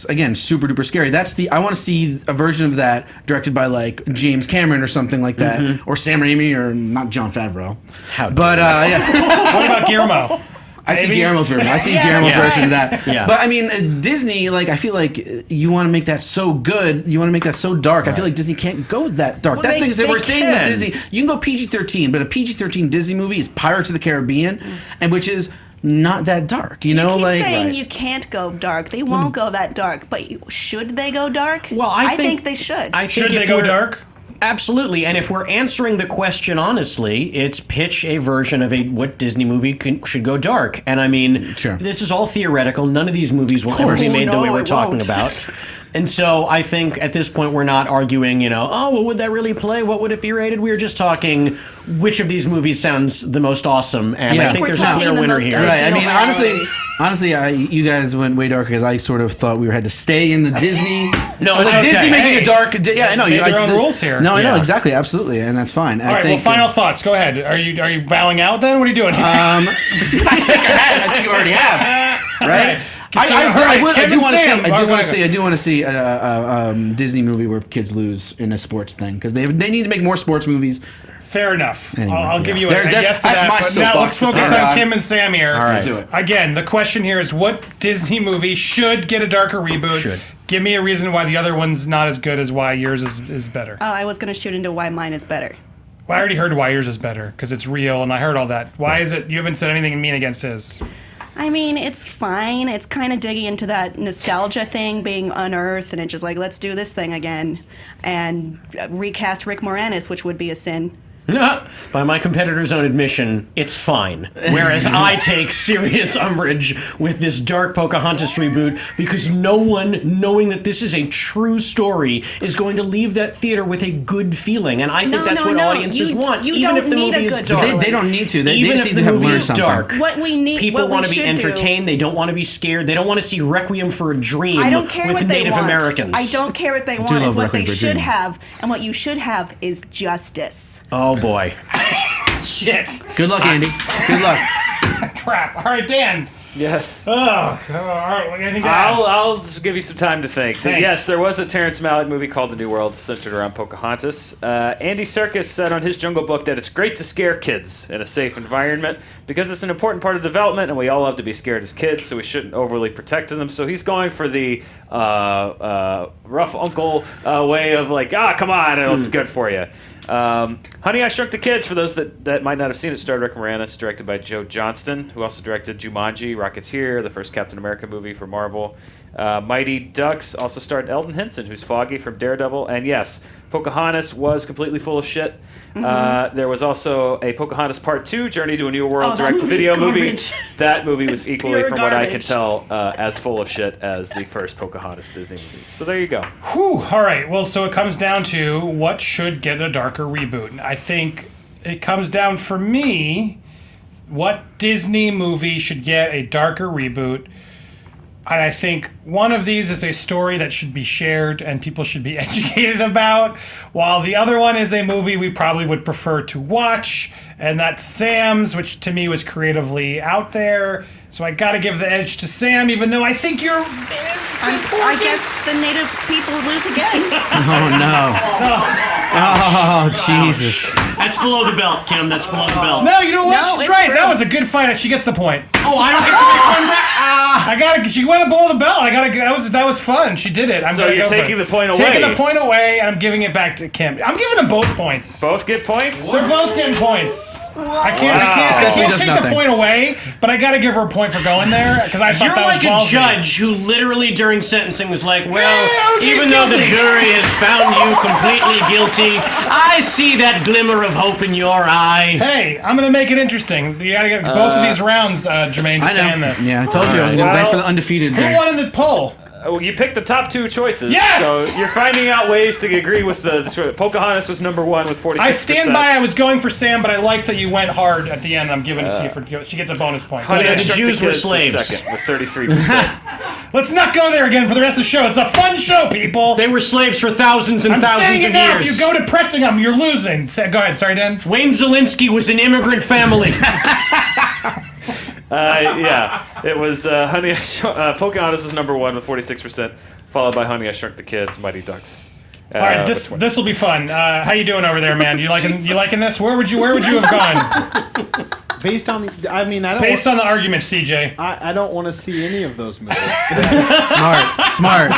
again super duper scary. I want to see a version of that directed by like James Cameron or something like that, or Sam Raimi or not Jon Favreau. How But yeah, What about Guillermo? I see Maybe? Guillermo's version. I see Yeah, Guillermo's that's version of right. that. Yeah. But I mean, Disney, like I feel like you want to make that so good, you want to make that so dark. I feel like Disney can't go that dark. Well, That's the thing is that they we're saying that can. Disney, you can go PG-13, but a PG-13 Disney movie is Pirates of the Caribbean, and which is not that dark. You know, You keep like saying you can't go dark. They won't go that dark. But should they go dark? Well, I think they should. I think Should if they go we're- dark? Absolutely, and if we're answering the question honestly, it's pitch a version of what Disney movie should go dark. And I mean, Sure. this is all theoretical. None of these movies will ever be made the way No, we're it talking won't. about. And so I think at this point we're not arguing, oh, well, would that really play? What would it be rated? We were just talking which of these movies sounds the most awesome, and Yeah. I think We're there's a talking clear the winner most here. Right. I Ideal mean, reality. honestly, you guys went way darker because I sort of thought we had to stay in the Disney. No, Like it's okay. Disney making Hey, it dark. Yeah, I know. made their own rules here. No, I know Yeah. exactly, absolutely, and that's fine. All right. Well, final thoughts. Go ahead. Are you bowing out then? What are you doing here? I think you already have. Right. I do want to Sam. see. I do want to see a Disney movie where kids lose in a sports thing because they need to make more sports movies. Fair enough. Anyway, I'll give you a that's yes to my that. But now let's soapbox. focus on Kim and Sam here. All right. Do it. Again, the question here is what Disney movie should get a darker reboot? Should. Give me a reason why the other one's not as good as why yours is better. Oh, I was going to shoot into why mine is better. Well, I already heard why yours is better because it's real and I heard all that. Why is it you haven't said anything mean against his? I mean, it's fine. It's kind of digging into that nostalgia thing being unearthed, and it's just like, let's do this thing again. And recast Rick Moranis, which would be a sin. By my competitor's own admission, it's fine. Whereas I take serious umbrage with this dark Pocahontas reboot because no one, knowing that this is a true story, is going to leave that theater with a good feeling. And I think that's what audiences want, You even don't if the need movie a is good dark. feeling. They don't need to. They Even just if need the to have movie learned is something. dark. What we need, People what want we to be should do- entertained. They don't want to be scared. They don't want to see Requiem for a Dream I don't care with what they Native want. Americans. I don't care what they want. love It's what Requiem they for a should Dream. have, and what you should have is justice. Oh boy. Shit. Good luck, Andy. Good luck. Crap. All right, Dan. Yes. Oh, all right. Anything to add? I'll just give you some time to think. Thanks. Yes, there was a Terrence Malick movie called The New World centered around Pocahontas. Andy Serkis said on his Jungle Book that it's great to scare kids in a safe environment because it's an important part of development and we all love to be scared as kids, so we shouldn't overly protect them. So he's going for the rough uncle way of like, come on, it's good for you. Honey, I Shrunk the Kids, for those that might not have seen it, starred Rick Moranis, directed by Joe Johnston, who also directed Jumanji, Rocketeer, the first Captain America movie for Marvel. Mighty Ducks also starred Eldon Henson, who's Foggy from Daredevil. And yes, Pocahontas was completely full of shit. There was also a Pocahontas Part 2, Journey to a New World, Oh, that direct-to-video movie's movie. garbage. That movie was equally, Pure from what I can garbage. tell, as full of shit as the first Pocahontas Disney movie. So there you go. Whew. All right. Well, so it comes down to what should get a darker reboot. I think it comes down for me, what Disney movie should get a darker reboot. And I think one of these is a story that should be shared and people should be educated about, while the other one is a movie we probably would prefer to watch, and that's Sam's, which to me was creatively out there. So I got to give the edge to Sam, even though I think you're. I guess the native people lose again. Oh no. Oh Jesus. That's below the belt, Kim. That's below the belt. No, you know what? No, She's it's right. true. That was a good fight. She gets the point. Oh, I don't get to make one back. I gotta. She went below the belt. I gotta. That was fun. She did it. I'm So gonna you're go for taking it. the point Taking away. the point away, and I'm giving it back to Kim. I'm giving them both points. Both get points? They're both getting points. I can't Sesame does take nothing. the point away, but I gotta give her a point for going there because I thought You're that like was a ballsy. judge who literally during sentencing was like, well, Yeah, she's even though the guilty. jury has found you completely guilty, I see that glimmer of hope in your eye. Hey, I'm gonna make it interesting. You gotta get both of these rounds, Jermaine, to I stay in know. this. Yeah, I told you I was gonna. Well, Thanks for the undefeated. Who There. won in the poll? Well, you picked the top two choices. Yes! So you're finding out ways to agree with the Pocahontas was number one with 46%. I stand by. I was going for Sam, but I like that you went hard at the end. I'm giving it to you for. She gets a bonus point. Honey, Yeah, I the Shrunk Jews were Kids was slaves. second with 33%. Let's not go there again for the rest of the show. It's a fun show, people. They were slaves for thousands and I'm saying thousands it of now. years. If you go to pressing them, you're losing. Go ahead. Sorry, Dan. Wayne Zelinsky was an immigrant family. Yeah, it was Pocahontas was number one with 46%, followed by Honey, I Shrunk the Kids, Mighty Ducks. All right, this will be fun. How you doing over there, man? You liking this? Where would you have gone Based on the, I mean, I don't. based on the argument, CJ? I don't want to see any of those movies. Smart.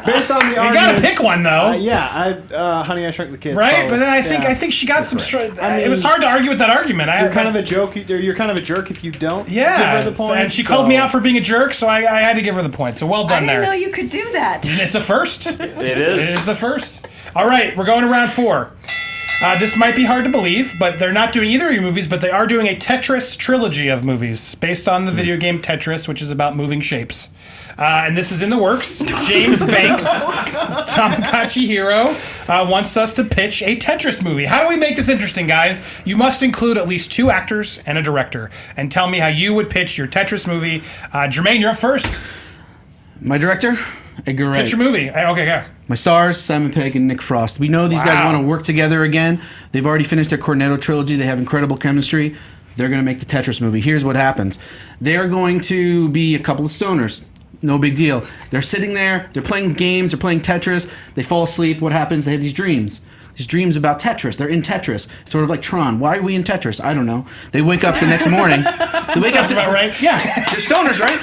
Based on the You arguments, gotta pick one though, Honey, I Shrunk the Kids. right? probably. But then I Yeah. think she got some. I It was mean, hard to argue with that argument. You're kind of a joke. You're kind of a jerk if you don't give yeah, her the point. and she called me out for being a jerk, so I had to give her the point. So well I done didn't know there. you could do that. It's a first. It It is. is the first. All right, we're going to round 4. This might be hard to believe, but they're not doing either of your movies, but they are doing a Tetris trilogy of movies based on the video game Tetris, which is about moving shapes. And this is in the works. James Banks, Tamagotchi Hero, wants us to pitch a Tetris movie. How do we make this interesting, guys? You must include at least 2 actors and a director. And tell me how you would pitch your Tetris movie. Jermaine, you're up first. My director, Edgar Wright. Pitch your movie. Okay, yeah. My stars, Simon Pegg and Nick Frost. We know these guys Wow. want to work together again. They've already finished their Cornetto trilogy. They have incredible chemistry. they're going to make the Tetris movie. Here's what happens. They're going to be a couple of stoners. No big deal. They're sitting there. They're playing games. They're playing Tetris. They fall asleep. What happens? They have these dreams. These dreams about Tetris. They're in Tetris. Sort of like Tron. Why are we in Tetris? I don't know. They wake up the next morning. They wake up. about right. Yeah, they're stoners, right?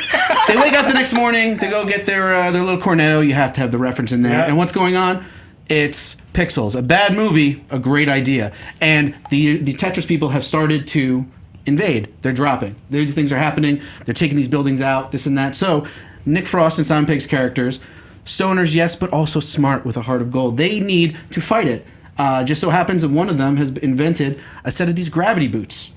They wake up the next morning. They go get their little cornetto. You have to have the reference in there. Yeah. And what's going on? It's Pixels. A bad movie, a great idea. And the Tetris people have started to invade. They're dropping. These things are happening. They're taking these buildings out, this and that. So Nick Frost and Simon Pegg's characters, stoners, yes, but also smart with a heart of gold. They need to fight it. Just so happens that one of them has invented a set of these gravity boots.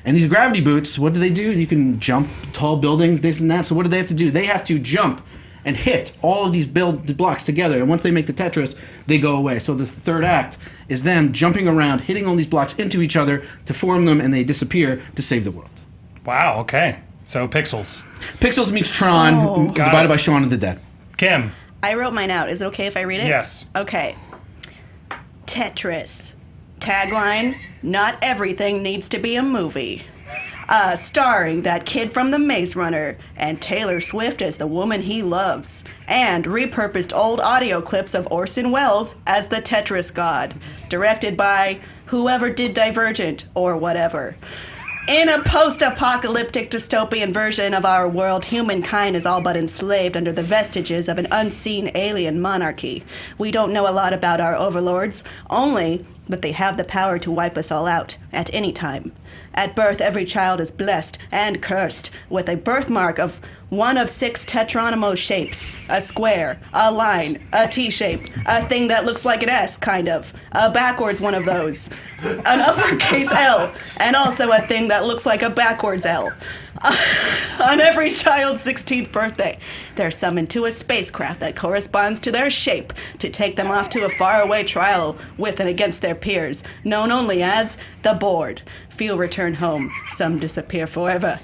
And these gravity boots, what do? You can jump tall buildings, this and that. So what do they have to do? They have to jump and hit all of these blocks together. And once they make the Tetris, they go away. So the third act is them jumping around, hitting all these blocks into each other to form them, and they disappear to save the world. Wow, okay. So Pixels. Pixels meets Tron, divided by Shaun of the Dead. Kim. I wrote mine out. Is it okay if I read it? Yes. Okay. Tetris. Tagline, not everything needs to be a movie. Starring that kid from The Maze Runner and Taylor Swift as the woman he loves, and repurposed old audio clips of Orson Welles as the Tetris god, directed by whoever did Divergent or whatever. In a post-apocalyptic dystopian version of our world, humankind is all but enslaved under the vestiges of an unseen alien monarchy. We don't know a lot about our overlords, only that they have the power to wipe us all out at any time. At birth, every child is blessed and cursed with a birthmark of one of 6 Tetronimo shapes: a square, a line, a T-shape, a thing that looks like an S, kind of, a backwards one of those, an uppercase L, and also a thing that looks like a backwards L. On every child's 16th birthday, they're summoned to a spacecraft that corresponds to their shape to take them off to a faraway trial with and against their peers, known only as the board. Few return home, some disappear forever.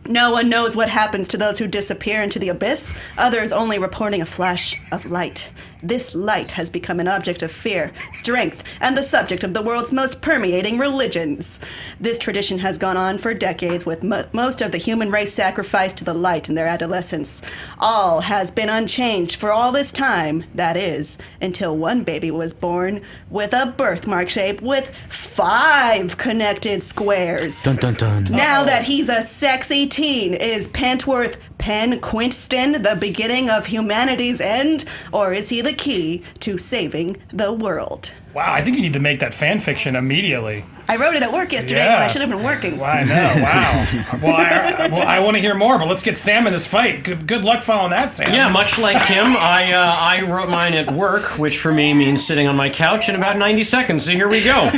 No one knows what happens to those who disappear into the abyss, others only reporting a flash of light. This light has become an object of fear, strength, and the subject of the world's most permeating religions. This tradition has gone on for decades, with most of the human race sacrificed to the light in their adolescence. All has been unchanged for all this time, that is, until one baby was born with a birthmark shape with 5 connected squares. Dun dun dun. Now that he's a sexy teen, is Pentworth Penn Quinston the beginning of humanity's end, or is he the key to saving the world? Wow, I think you need to make that fan fiction immediately. I wrote it at work yesterday Yeah. when I should have been working. Well, I know, wow. Well, I want to hear more, but let's get Sam in this fight. Good luck following that, Sam. Yeah, much like Kim, I wrote mine at work, which for me means sitting on my couch in about 90 seconds. So here we go.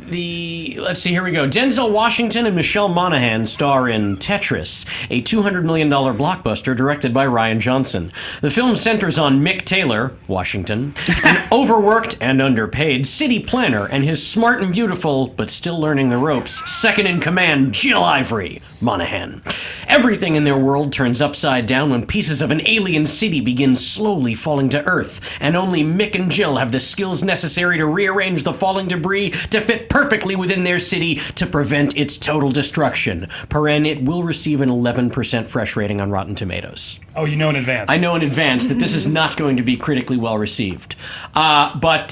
Let's see, here we go. Denzel Washington and Michelle Monaghan star in Tetris, a $200 million blockbuster directed by Rian Johnson. The film centers on Mick Taylor, Washington, an overworked and underpaid city planner, and his smart and beautiful, but still learning the ropes, second in command, Jill Ivory, Monaghan. Everything in their world turns upside down when pieces of an alien city begin slowly falling to Earth, and only Mick and Jill have the skills necessary to rearrange the falling debris to fit perfectly within their city to prevent its total destruction. It will receive an 11% fresh rating on Rotten Tomatoes. Oh, you know in advance. I know in advance that this is not going to be critically well received. But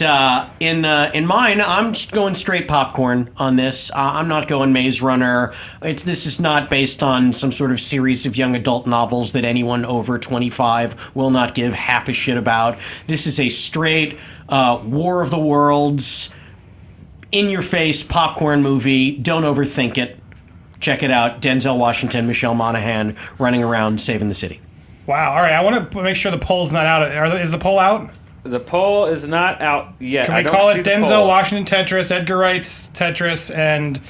in mine, I'm just going straight popcorn on this. I'm not going Maze Runner. This is not based on some sort of series of young adult novels that anyone over 25 will not give half a shit about. This is a straight War of the Worlds, in-your-face popcorn movie. Don't overthink it. Check it out. Denzel Washington, Michelle Monaghan running around saving the city. Wow. All right. I want to make sure the poll's not out. Is the poll out? The poll is not out yet. Can we call it Denzel Washington Tetris, Edgar Wright's Tetris, and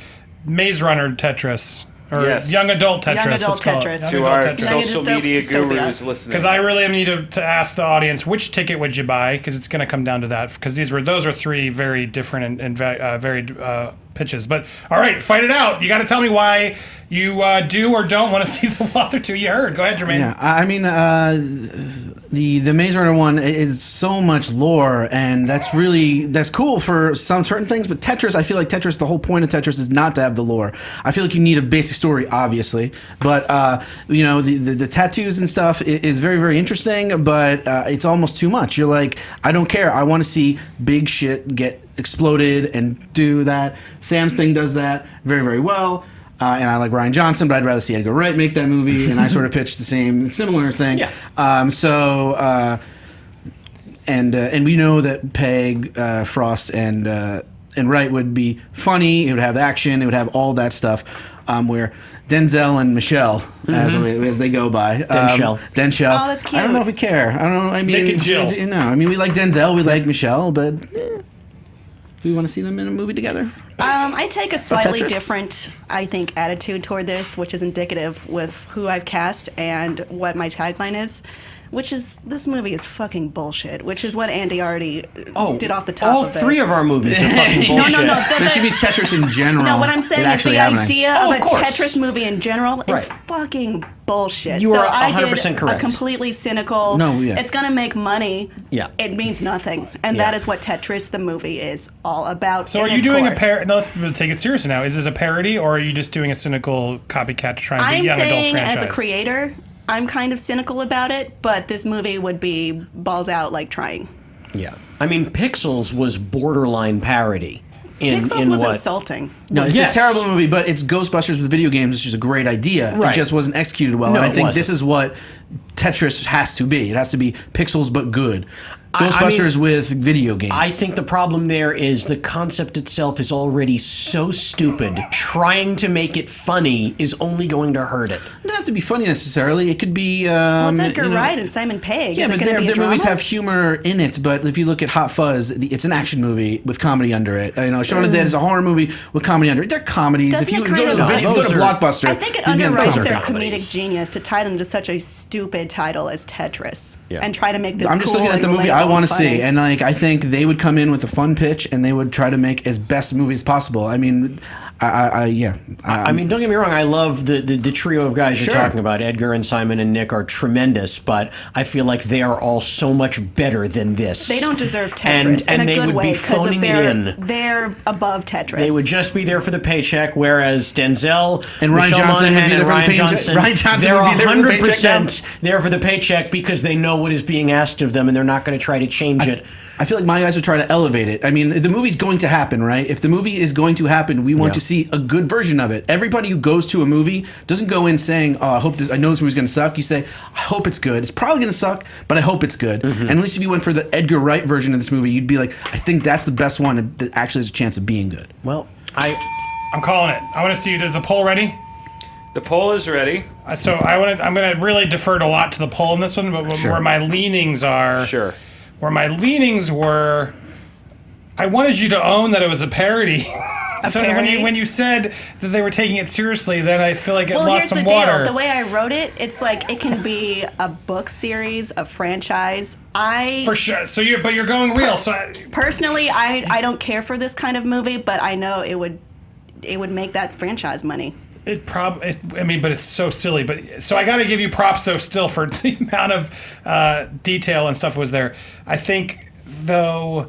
Maze Runner Tetris? Or Yes. Young Adult Tetris. Young Adult let's call it. Tetris. To Young our Adult Tetris. social media Dystopia. gurus listening. Because I really need to ask the audience, which ticket would you buy? Because it's going to come down to that. Because those are 3 very different and very pitches. But all right, fight it out. You got to tell me why you do or don't want to see the other two you heard. Go ahead, Germain. Yeah, I mean, the Maze Runner one is so much lore, and that's cool for some certain things. But Tetris, I feel like the whole point of Tetris is not to have the lore. I feel like you need a basic story, obviously, but the tattoos and stuff is very, very interesting. But it's almost too much. You're like, I don't care. I want to see big shit get exploded and do that. Sam's thing does that very, very well. And I like Rian Johnson, but I'd rather see Edgar Wright make that movie. And I sort of pitched similar thing. Yeah. And we know that Pegg, Frost, and Wright would be funny. It would have action. It would have all that stuff. Where Denzel and Michelle, as they go by, Denshell. Oh, that's cute. I don't know if we care. I don't know. I mean, Nick and Jill. No, I mean we like Denzel. We like Michelle, but. Do you want to see them in a movie together? I take a slightly Tetris? different, I think, attitude toward this, which is indicative with who I've cast and what my tagline is, which is this movie is fucking bullshit, which is what Andy already did off the top all of this. three of our movies are fucking bullshit. No. There should be Tetris in general. No, what I'm saying is the idea of a Tetris movie in general is Right. fucking bullshit. You are I 100% did correct. a completely cynical, it's going to make money. Yeah. It means nothing. And that is what Tetris, the movie, is all about. So are you doing a parody? No, let's take it seriously now. Is this a parody, or are you just doing a cynical copycat to try and I'm be young adult saying, franchise? as a creator, I'm kind of cynical about it, but this movie would be balls out like trying. Yeah. I mean, Pixels was borderline parody. Pixels was insulting. No, it's a terrible movie, but it's Ghostbusters with video games, which is a great idea. Right. It just wasn't executed well. No, and I it think wasn't. this is what Tetris has to be. It has to be Pixels, but good. Ghostbusters with video games. I think the problem there is the concept itself is already so stupid. Trying to make it funny is only going to hurt it. It doesn't have to be funny necessarily. It could be. Well, it's Edgar Wright and Simon Pegg. Yeah, is it but gonna be a their drama? movies have humor in it. But if you look at Hot Fuzz, it's an action movie with comedy under it. Shaun of the Dead is a horror movie with comedy under it. They're comedies. Doesn't if you it go kind to, of- if you go to Blockbuster, I think it you'd be underwrites uncomfortable. their comedies. comedic genius to tie them to such a stupid title as Tetris Yeah. and try to make this I'm just cool looking at the and movie I relatable want to and funny. see, and I think they would come in with a fun pitch, and they would try to make as best movie as possible. I mean, I mean, don't get me wrong. I love the trio of guys Sure. you're talking about. Edgar and Simon and Nick are tremendous, but I feel like they are all so much better than this. They don't deserve Tetris and in a they good would way be phoning it in. they're above Tetris. They would just be there for the paycheck, whereas Denzel And Ryan Michelle Johnson would Monaghan be and there for the Ryan paycheck. Johnson, Ryan Johnson they're would be there for the paycheck 100% there for the paycheck because they know what is being asked of them, and they're not going to try to change it. I feel like my guys would try to elevate it. I mean, the movie's going to happen, right? If the movie is going to happen, we want Yeah. to see a good version of it. Everybody who goes to a movie doesn't go in saying, "Oh, I know this movie's going to suck." You say, "I hope it's good. It's probably going to suck, but I hope it's good." And at least if you went for the Edgar Wright version of this movie, you'd be like, "I think that's the best one that actually has a chance of being good." Well, I'm calling it. I want to see. Is the poll ready? The poll is ready. So I'm going to really defer a lot to the poll in this one, but Sure. where my leanings are. Sure. Where my leanings were, I wanted you to own that it was a parody. So parody? when you said that they were taking it seriously, then I feel like it Well, lost here's some the water. deal. The way I wrote it, it's like it can be a book series, a franchise. For sure. So you're going real. So Personally, I don't care for this kind of movie, but I know it would make that franchise money. but it's so silly. But so I got to give you props though still for the amount of detail and stuff was there. I think though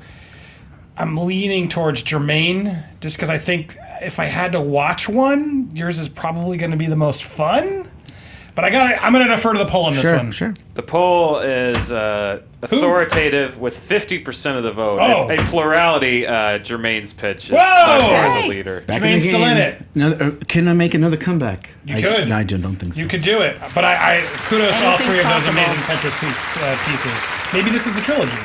I'm leaning towards Germain just because I think if I had to watch one, yours is probably going to be the most fun. But I'm going to defer to the poll on this one. Sure. The poll is authoritative with 50% of the vote. Oh. A plurality, Germain's pitch is Whoa! by far Hey! the leader. Back Germain's in the still in game. it. Can I make another comeback? You could. No, I don't think so. You could do it. But I kudos to all Anything's three of those possible. amazing Tetris pieces. Maybe this is the trilogy.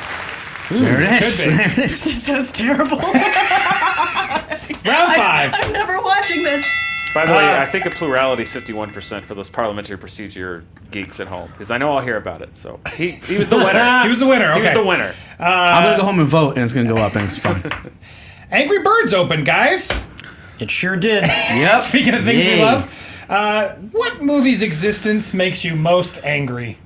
There it is. could be. There it is. This sounds terrible. Round 5. I'm never watching this. By the way, I think a plurality is 51% for those parliamentary procedure geeks at home, because I know I'll hear about it. So he was the winner. He was the winner. Okay. He was the winner. I'm going to go home and vote, and it's going to go up, and it's fun. Angry Birds open, guys. it sure did. Yep. Speaking of things we Yay. love, what movie's existence makes you most angry?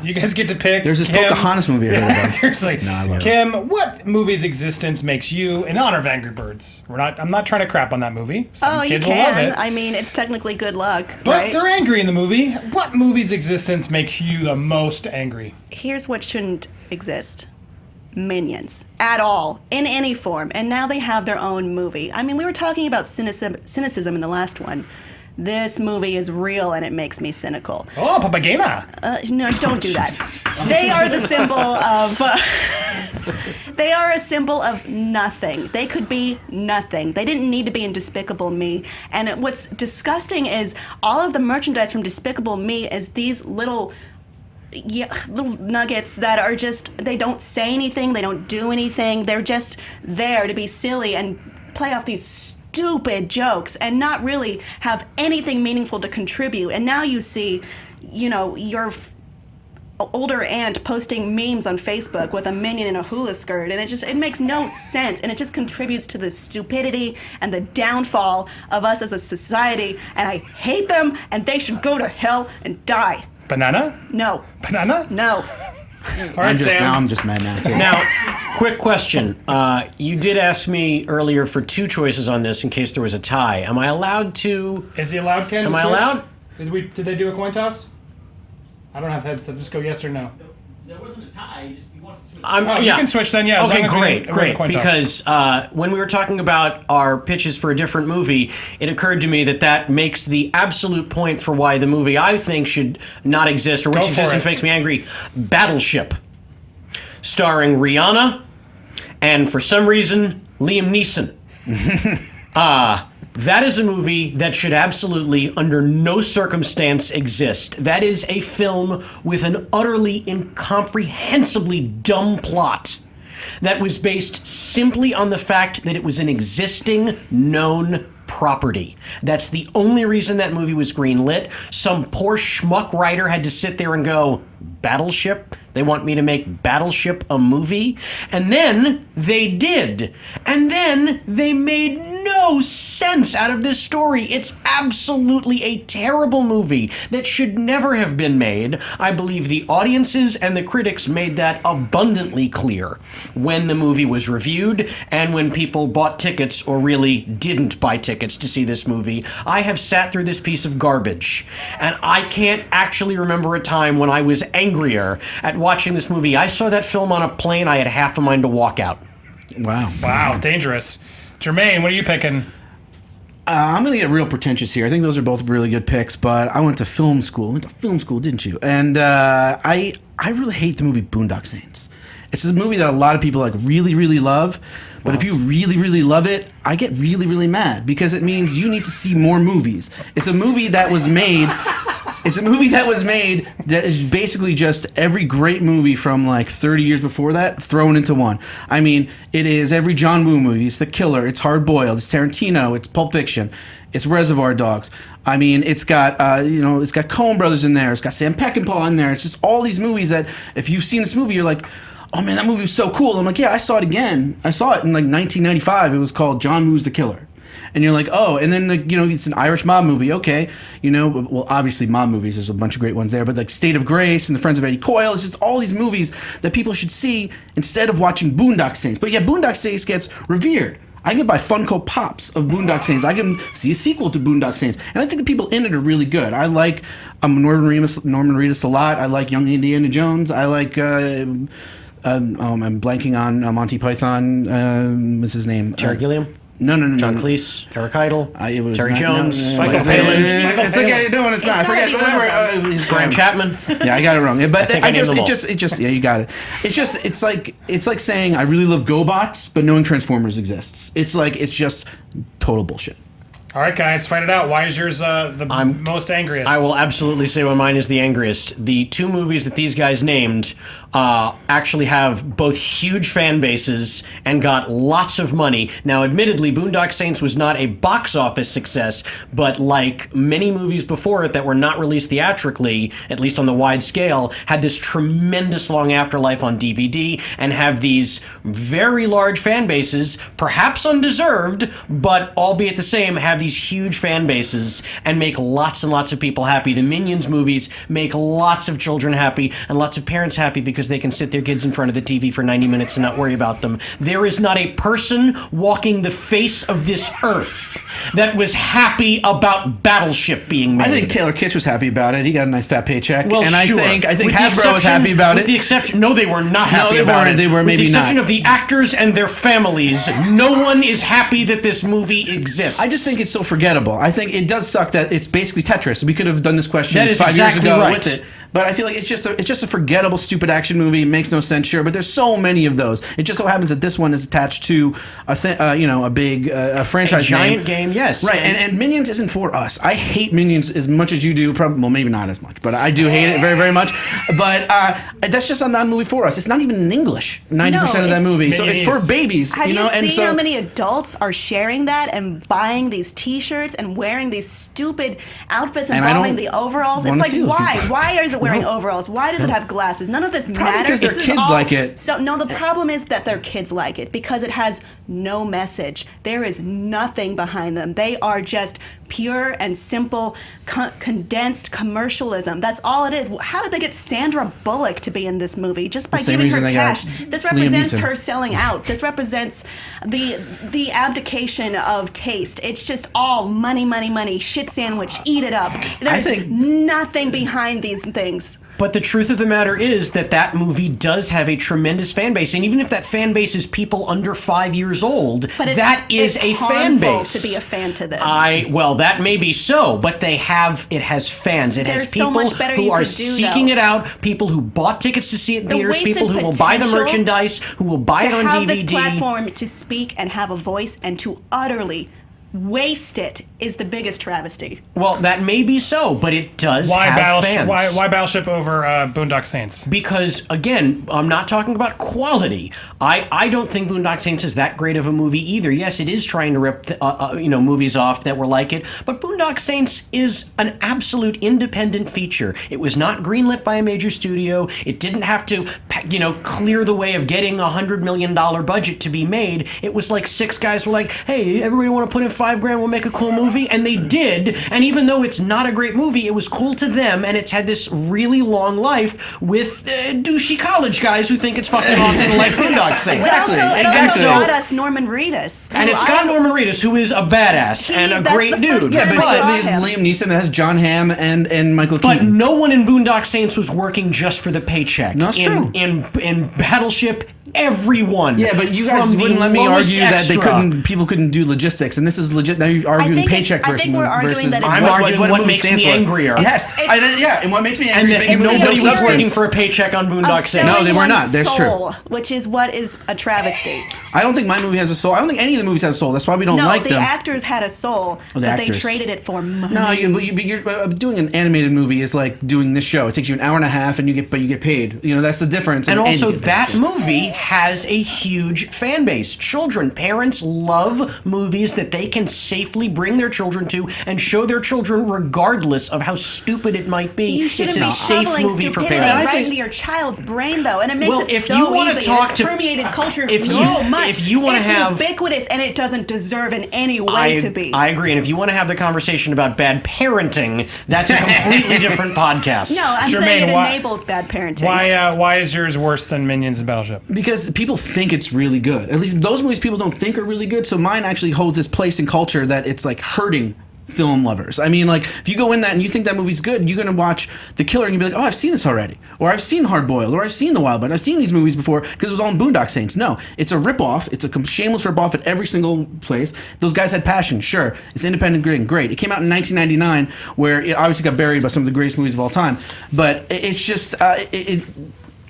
You guys get to pick. There's this Kim. Pocahontas movie I heard about. Seriously. No, I love it. Kim, what movie's existence makes you, in honor of Angry Birds? I'm not trying to crap on that movie. Some You kids will love can. it. I mean, it's technically good luck, But right? they're angry in the movie. What movie's existence makes you the most angry? Here's what shouldn't exist. Minions. At all. In any form. And now they have their own movie. I mean, we were talking about cynicism in the last one. This movie is real and it makes me cynical. Oh, Papagena. No, don't do that. They are the symbol of... they are a symbol of nothing. They could be nothing. They didn't need to be in Despicable Me. And what's disgusting is all of the merchandise from Despicable Me is these little nuggets that are just, they don't say anything, they don't do anything, they're just there to be silly and play off these stupid jokes and not really have anything meaningful to contribute. And now you see, your older aunt posting memes on Facebook with a minion in a hula skirt, and it makes no sense, and it just contributes to the stupidity and the downfall of us as a society, and I hate them, and they should go to hell and die. Banana? No. Banana? No. All right, Sam. I'm just mad now, too. Now, quick question. You did ask me earlier for 2 choices on this in case there was a tie. Am I allowed to... Is he allowed, Ken? Am to I switch? allowed? Did they do a coin toss? I don't have heads, so just go yes or no. There wasn't a tie. He wants to switch. You can switch then, yeah. As Okay, long as great. it was a coin toss. Because when we were talking about our pitches for a different movie, it occurred to me that makes the absolute point for why the movie I think should not exist, or which for existence it. makes me angry. Battleship, starring Rihanna, and for some reason Liam Neeson. That is a movie that should absolutely, under no circumstance, exist. That is a film with an utterly incomprehensibly dumb plot that was based simply on the fact that it was an existing, known property. That's the only reason that movie was greenlit. Some poor schmuck writer had to sit there and go, Battleship? They want me to make Battleship a movie? And then they did. And then they made no sense out of this story. It's absolutely a terrible movie that should never have been made. I believe the audiences and the critics made that abundantly clear when the movie was reviewed and when people bought tickets or really didn't buy tickets to see this movie. I have sat through this piece of garbage, and I can't actually remember a time when I was angrier at watching this movie. I saw that film on a plane. I had half a mind to walk out. Wow. Wow, dangerous. Germain, what are you picking? I'm going to get real pretentious here. I think those are both really good picks, but I went to film school. Didn't you? And I really hate the movie Boondock Saints. It's a movie that a lot of people really, really love. But if you really, really love it, I get really, really mad because it means you need to see more movies. It's a movie that was made. That is basically just every great movie from like 30 years before that thrown into one. I mean, it is every John Woo movie. It's The Killer. It's Hard Boiled. It's Tarantino. It's Pulp Fiction. It's Reservoir Dogs. I mean, it's got it's got Coen Brothers in there. It's got Sam Peckinpah in there. It's just all these movies that if you've seen this movie, you're like, oh man, that movie was so cool. I'm like, yeah, I saw it again. I saw it in like 1995. It was called John Woo's The Killer. And you're like, oh, and then it's an Irish mob movie, okay, well, obviously mob movies, there's a bunch of great ones there, but like State of Grace and The Friends of Eddie Coyle, it's just all these movies that people should see instead of watching Boondock Saints. But yeah, Boondock Saints gets revered. I can buy Funko Pops of Boondock Saints. I can see a sequel to Boondock Saints, and I think the people in it are really good. I like Norman Reedus a lot. I like Young Indiana Jones. I like. I'm blanking on Monty Python. What's his name? Terry Gilliam? No. John Cleese, Eric Idle, It was Terry not- Jones, no, Michael it's- Palin, It's okay. No, it's not. I forget. gotta be one of Whatever. Graham Chapman. Yeah, I got it wrong. Yeah, but think I named them all. yeah, you got it. It's like saying I really love GoBots, but knowing Transformers exists. It's just total bullshit. All right, guys, fight it out. Why is yours the most angriest? I will absolutely say why mine is the angriest. The 2 movies that these guys named actually have both huge fan bases and got lots of money. Now, admittedly, Boondock Saints was not a box office success, but like many movies before it that were not released theatrically, at least on the wide scale, had this tremendous long afterlife on DVD and have these very large fan bases, perhaps undeserved, but albeit the same, have these these huge fan bases and make lots and lots of people happy. The Minions movies make lots of children happy and lots of parents happy because they can sit their kids in front of the TV for 90 minutes and not worry about them. There is not a person walking the face of this earth that was happy about Battleship being made. I think Taylor Kitsch was happy about it. He got a nice fat paycheck. Well, and sure. I think With the Hasbro was happy about it. With the exception, no, they were not happy they about weren't. it. They were maybe With the exception not. of the actors and their families, no one is happy that this movie exists. I just think it's so forgettable. I think it does suck that it's basically Tetris. We could have done this question That is 5 years exactly ago right. with it. But I feel like it's just a forgettable, stupid action movie. It makes no sense, sure. But there's so many of those. It just so happens that this one is attached to a big franchise giant name. game, yes. Right, and Minions isn't for us. I hate Minions as much as you do. Probably, well, maybe not as much, but I do hate it very, very much. But that's just not a movie for us. It's not even in English. 90% of that movie, so it's for babies. Have you and seen so how many adults are sharing that and buying these T-shirts and wearing these stupid outfits And I involving don't the overalls? It's wanna like, see those why? people. Why is it wearing overalls? Why does it have glasses? None of this matters. because their This is kids all- like it. So no, the problem is that their kids like it because it has no message. There is nothing behind them. They are just pure and simple, condensed commercialism. That's all it is. How did they get Sandra Bullock to be in this movie? Just by The same giving her reason they got cash. This Liam represents Neeson. her selling out. This represents the abdication of taste. It's just all money, money, money. Shit sandwich. Eat it up. There's think- nothing behind these things. But the truth of the matter is that movie does have a tremendous fan base, and even if that fan base is people under 5 years old, But that is it's a fan harmful base. to be a fan to this. Well, that may be so, but it has fans. It has There's so people much better who you are could do, seeking though. it out, people who bought tickets to see it in The theaters, people wasted who will buy the potential merchandise, who will buy to it on have DVD. this platform to speak and have a voice and to utterly waste it is the biggest travesty. Well, that may be so, but it does Why have Battleship? fans. Why Battleship over Boondock Saints? Because again, I'm not talking about quality. I don't think Boondock Saints is that great of a movie either. Yes, it is trying to rip movies off that were like it, but Boondock Saints is an absolute independent feature. It was not greenlit by a major studio. It didn't have to clear the way of getting $100 million budget to be made. It was like 6 guys were like, hey, everybody want to put in $5,000, we'll make a cool movie, and they did. And even though it's not a great movie, it was cool to them, and it's had this really long life with douchey college guys who think it's fucking awesome to like Boondock Saints. It also exactly. got us Norman Reedus. And it's got Norman Reedus, who is a badass and a that's great the dude. first yeah, time but I saw it's him. Liam Neeson that has John Hamm and Michael But Keaton. no one in Boondock Saints was working just for the paycheck. No, it's true. In Battleship, everyone. Yeah, but you guys from the wouldn't let me lowest argue that extra. people couldn't do logistics, and this is legit. Now you're arguing think paycheck I versus think we're arguing versus that it's- I'm what arguing a what movie makes stands me for. angrier. Yes, and what makes me angry And is that making movies nobody with no was working substance. for a paycheck on Boondock Of Saints. No, they were selling not. That's true. soul, which is what is a travesty. I don't think my movie has a soul. I don't think any of the movies have a soul. That's why we don't No, like the them. actors had a soul, the but they actors. traded it for money. No, you're doing an animated movie is like doing this show. It takes you an hour and a half, and you get paid. That's the difference. And also, you get that paid. movie has a huge fan base. Children, parents love movies that they can safely bring their children to and show their children regardless of how stupid it might be. You shouldn't It's a be safe shoveling movie for stupidity parents. right into your child's brain, though, and it makes Well, it if so you wanna easy. talk It's to- permeated culture if so you- much. if you wanna it's have- ubiquitous, and it doesn't deserve in any way to be. I agree. And if you want to have the conversation about bad parenting, that's a completely different podcast. No, I'm Jermaine, saying it why- enables bad parenting. Why is yours worse than Minions and Battleship? Because people think it's really good. At least those movies people don't think are really good. So mine actually holds this place in culture that it's like hurting film lovers. I mean, like, if you go in that and you think that movie's good, you're going to watch The Killer and you'll be like, oh, I've seen this already. Or I've seen Hard Boiled. Or I've seen The Wild Bunch. I've seen these movies before because it was all in Boondock Saints. No, it's a ripoff. It's a shameless ripoff at every single place. Those guys had passion, sure. It's independent, great. It came out in 1999, where it obviously got buried by some of the greatest movies of all time. But it's just...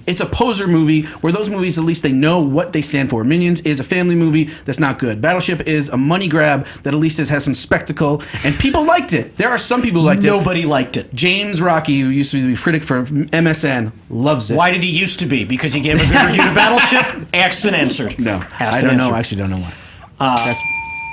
It's a poser movie where those movies, at least they know what they stand for. Minions is a family movie that's not good. Battleship is a money grab that at least has some spectacle, and people liked it. There are some people who liked it. Nobody liked it. James Rocky, who used to be the critic for MSN, loves it. Why did he used to be? Because he gave a good review to Battleship? Asked and answered. No, Asked I and don't know. answered. I actually don't know why.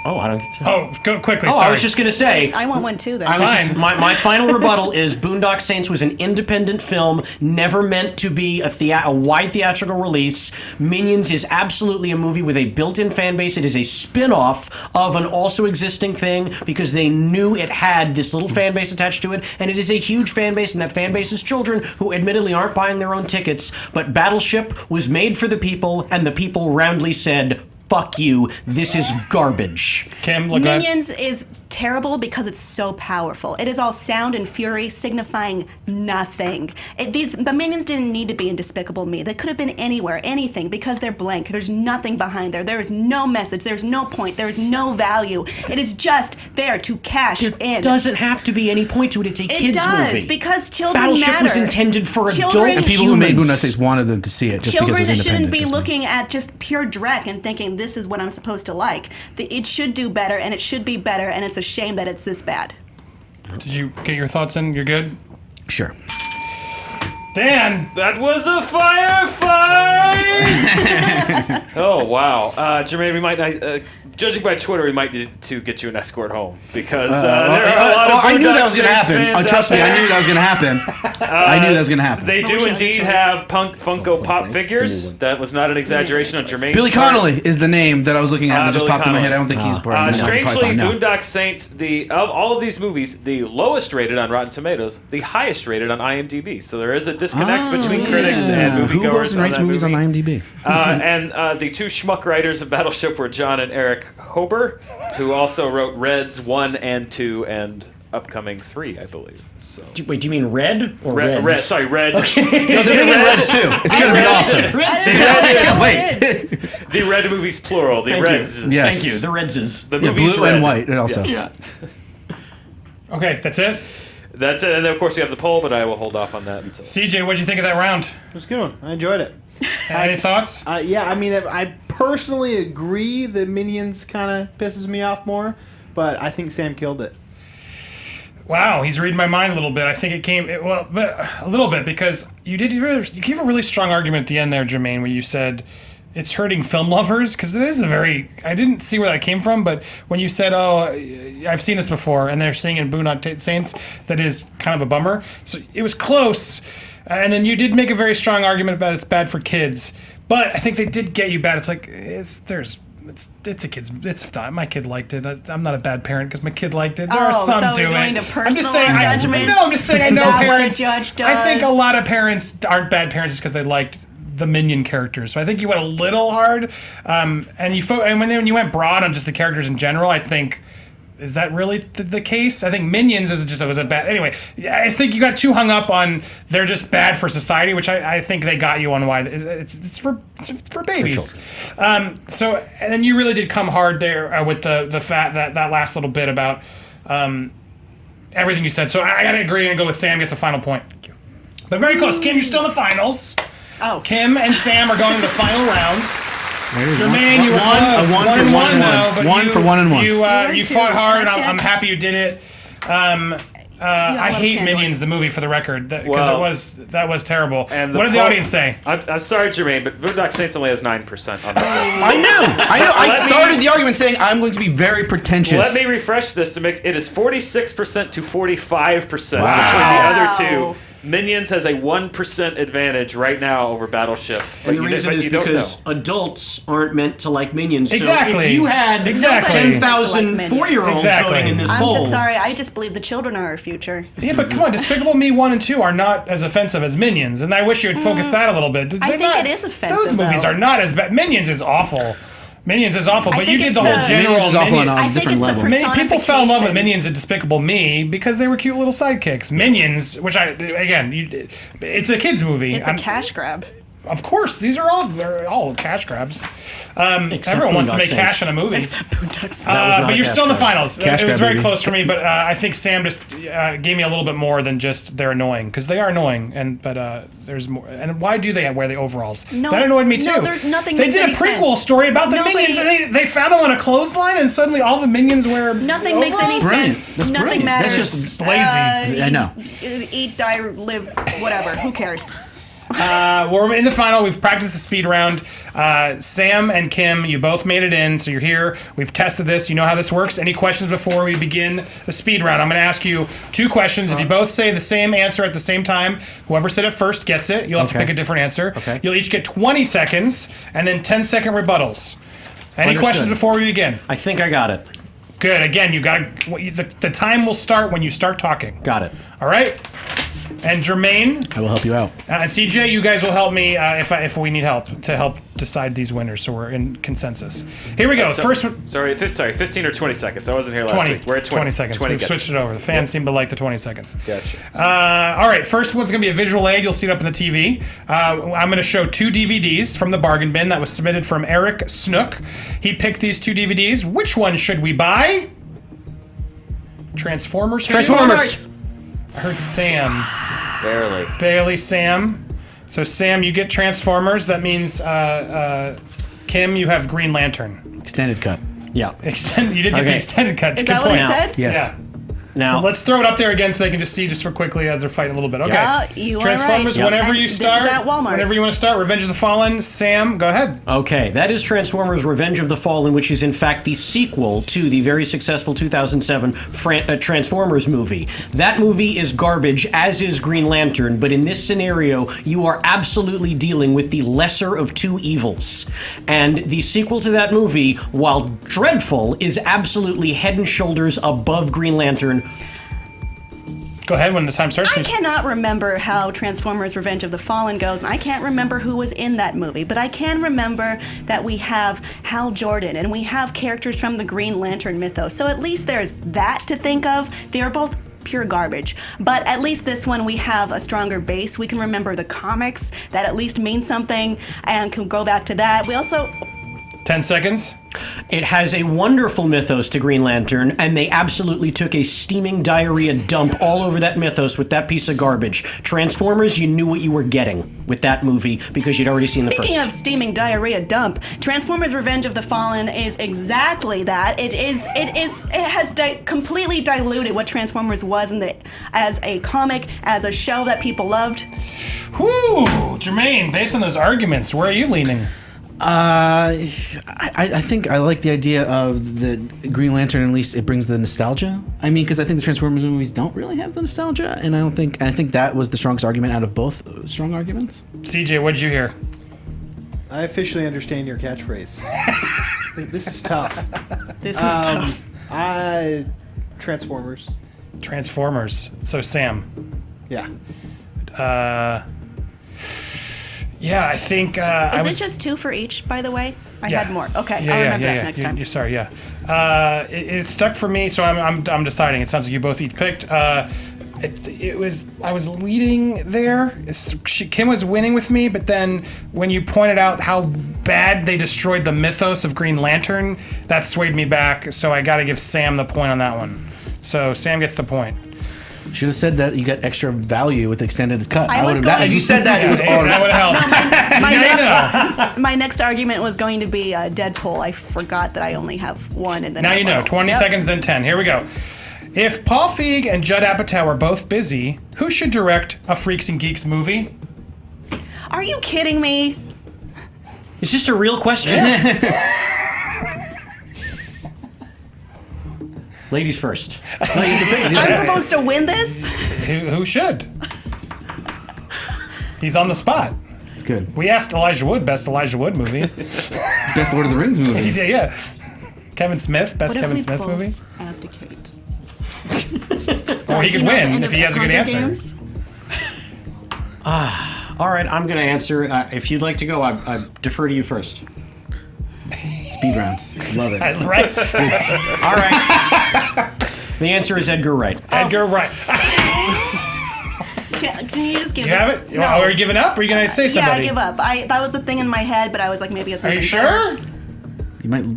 Oh, I don't get to. Oh, go quickly. Oh, sorry. I was just going to say. I want one too then. Fine. My final rebuttal is Boondock Saints was an independent film, never meant to be a wide theatrical release. Minions is absolutely a movie with a built-in fan base. It is a spin-off of an also existing thing because they knew it had this little fan base attached to it, and it is a huge fan base, and that fan base is children who admittedly aren't buying their own tickets, but Battleship was made for the people, and the people roundly said, fuck you, this is garbage. Kim, look at Minions is terrible because it's so powerful. It is all sound and fury signifying nothing. The Minions didn't need to be in Despicable Me. They could have been anywhere, anything, because they're blank. There's nothing behind there. There is no message. There's no point. There is no value. It is just there to cash in. There doesn't have to be any point to it. It's a kids movie. It does, because children Battleship matter. was intended for Children- adult And people who made humans. Boondock Saints wanted them to see it just because it was Children independent. shouldn't be That's why. looking at just pure dreck and thinking this is what I'm supposed to like. It should do better, and it should be better, and it's a shame that it's this bad. Did you get your thoughts in? You're good? Sure. Dan! That was a firefight! Oh, wow. Germain, we might, judging by Twitter, we might need to get you an escort home because there are a lot of I knew that Boondock was going to Saints happen. fans Trust out me, I there. knew that was going to happen. I knew that was going to happen. They do wish I indeed had have Funko Pop figures. That was not an exaggeration on Germain's Billy part. Connolly is the name that I was looking at that just Billy popped in my Connolly. head. I don't think he's part of it. Strangely, Boondock Saints, of all of these movies, the lowest rated on Rotten Tomatoes, the highest rated on IMDb. So there is a disconnect between critics and moviegoers. Who goes and rates that movies movie. on IMDb? And the two schmuck writers of Battleship were John and Eric Hober, who also wrote Reds 1 and 2 and upcoming 3, I believe. So Wait, do you mean red or Red. Reds? Sorry, Red. No, they're making Reds too. It's going to be awesome. I can't wait. The Red movies plural. The Thank Reds. you. Yes. Thank you. The Redses. The Yeah, movie's blue red. and white also. Yes. Okay, that's it? That's it. And then, of course, you have the poll, but I will hold off on that until. CJ, what'd you think of that round? It was a good one. I enjoyed it. Any thoughts? Yeah, I mean, I personally agree that Minions kind of pisses me off more, but I think Sam killed it. Wow, he's reading my mind a little bit. I think a little bit, because you gave a really strong argument at the end there, Germain, when you said it's hurting film lovers, because it is I didn't see where that came from, but when you said, oh, I've seen this before, and they're seeing in Boondock Saints, that is kind of a bummer. So it was close, and then you did make a very strong argument about it's bad for kids, but I think they did get you bad. It's like, it's a kid's. It's fine. My kid liked it. I'm not a bad parent because my kid liked it. There are some so do you're it. going to I'm just personal saying. judgment? I'm just saying. I Is know that what a parents. judge I think a does? lot of parents aren't bad parents just because they liked the Minion characters. So I think you went a little hard, and when you went broad on just the characters in general, I think. Is that really the case? I think Minions was a bad. Anyway, I think you got too hung up on they're just bad for society, which I think they got you on why it's for babies. So and then you really did come hard there with the fact that last little bit about everything you said. So I gotta agree and go with Sam gets a final point. Thank you. But very close. Kim, you're still in the finals. Oh. Kim and Sam are going to the final round. Jermaine, One- you were one- close. a one for one and one. but One you, for one and one. You fought hard, and I'm happy you did it. I hate Candor. Minions, the movie, for the record, because Well, that was terrible. And What did the poll- audience say? I'm sorry, Jermaine, but Boondock Saints only has 9% on that. I knew. I started the argument saying I'm going to be very pretentious. Let me refresh this to make it is 46% to 45% Wow. between the other two. Minions has a 1% advantage right now over Battleship. And the But reason but is you don't because know. adults aren't meant to like Minions. Exactly. So if you had Exactly. 10,000 Like 4-year-olds Exactly. voting in this I'm poll. just sorry. I just believe the children are our future. Yeah, but come on, Despicable Me 1 and 2 are not as offensive as Minions, and I wish you would focus that a little bit. They're think not- it is offensive, Those movies though. are not as bad. Minions is awful. Minions is awful, but you think did it's the whole the- general Minions is awful on Minion- a I think different it's the level. Many people fell in love with personification. Minions and Despicable Me because they were cute little sidekicks. Minions, which it's a kids movie. It's a cash grab. Of course, they're all cash grabs. Everyone wants to Boondock make Saints. cash in a movie. Except Boondock Saints. not But a you're cash still in the grab. finals. Cash It was grab, very baby. close for me, but I think Sam just gave me a little bit more than just they're annoying, because they are annoying. But there's more. And why do they wear the overalls? No, that annoyed me too. no, there's nothing They makes did a any prequel sense. story about the Nobody- Minions, and they found them on a clothesline, and suddenly all the Minions wear Nothing makes any overalls? brilliant. sense. That's Nothing brilliant. matters. That's just lazy. I know. Eat, die, live, whatever. Who cares? We're in the final. We've practiced the speed round. Sam and Kim, you both made it in, so you're here. We've tested this. You know how this works. Any questions before we begin the speed round? I'm going to ask you 2 questions. If you both say the same answer at the same time, whoever said it first gets it. You'll have to pick a different answer. Okay. You'll each get 20 seconds and then 10-second rebuttals. Any Understood. questions before we begin? I think I got it. Good. Again, you got the time will start when you start talking. Got it. All right. And Germain I will help you out. and CJ, you guys will help me if we need help to help decide these winners. So we're in consensus. Here we go. First one. Sorry, 15 or 20 seconds. I wasn't here last 20. week. We're at 20. 20 seconds. 20, We've gotcha. switched it over. The fans seem to like the 20 seconds. Gotcha. All right. First one's going to be a visual aid. You'll see it up on the TV. I'm going to show 2 DVDs from the bargain bin that was submitted from Eric Snook. He picked these 2 DVDs. Which one should we buy? Transformers. Transformers. I heard Sam. Barely. Sam. So Sam, you get Transformers. That means Kim, you have Green Lantern. Extended cut. Yeah. You did get the Okay. extended cut. Is Good that what point. it said? Yes. Yeah. Now, Let's throw it up there again so they can just see just for quickly as they're fighting a little bit. Okay. Yeah, you are Transformers, right. whenever And you this is start. at Walmart. Whenever you want to start. Revenge of the Fallen. Sam, go ahead. okay, that is Transformers Revenge of the Fallen, which is in fact the sequel to the very successful 2007 Transformers movie. That movie is garbage, as is Green Lantern, but in this scenario, you are absolutely dealing with the lesser of 2 evils. And the sequel to that movie, while dreadful, is absolutely head and shoulders above Green Lantern. Go ahead when the time starts. I cannot remember how Transformers Revenge of the Fallen goes, and I can't remember who was in that movie, but I can remember that we have Hal Jordan, and we have characters from the Green Lantern mythos, so at least there's that to think of. They are both pure garbage, but at least this one we have a stronger base. We can remember the comics that at least mean something and can go back to that. We also... 10 seconds. It has a wonderful mythos to Green Lantern, and they absolutely took a steaming diarrhea dump all over that mythos with that piece of garbage. Transformers, you knew what you were getting with that movie because you'd already seen the first. Speaking of steaming diarrhea dump, Transformers Revenge of the Fallen is exactly that. It has completely diluted what Transformers was as a comic, as a show that people loved. Whoo! Jermaine, based on those arguments, where are you leaning? I think I like the idea of the Green Lantern. At least it brings the nostalgia. I mean, because I think the Transformers movies don't really have the nostalgia, and I think that was the strongest argument out of both strong arguments. CJ, what'd you hear? I officially understand your catchphrase. This is tough. This is tough. Transformers. Transformers. So Sam. Yeah. Yeah, I think. Is it just 2 for each, by the way? I had more. Okay, I'll remember that for next time. You're sorry, yeah. It stuck for me, so I'm deciding. It sounds like you both each picked. I was leading there. Kim was winning with me, but then when you pointed out how bad they destroyed the mythos of Green Lantern, that swayed me back. So I got to give Sam the point on that one. So Sam gets the point. Should have said that you got extra value with the extended cut. I was would've- going- if you said that, it was all. That would have helped. My next argument was going to be Deadpool. I forgot that I only have one, and then Now you know. 20 seconds, then 10. Here we go. If Paul Feig and Judd Apatow are both busy, who should direct a Freaks and Geeks movie? Are you kidding me? Is this a real question? Ladies first. I'm supposed to win this? Who should? He's on the spot. It's good. We asked Elijah Wood, best Elijah Wood movie. Best Lord of the Rings movie. Yeah. Kevin Smith, best What if Kevin we Smith both movie. abdicate? Or he could You know, the win end if of he has a good Hunger answer. Games? All right, I'm going to answer. If you'd like to go, I defer to you first. Speed rounds. Love it. Right. All right. The answer is Edgar Wright. Edgar Wright. Can you just give You this? have it? No. Are you giving up? Or are you going to say Yeah, I somebody? give up. That was the thing in my head, but I was like, maybe it's Are something you better. sure? You might. Will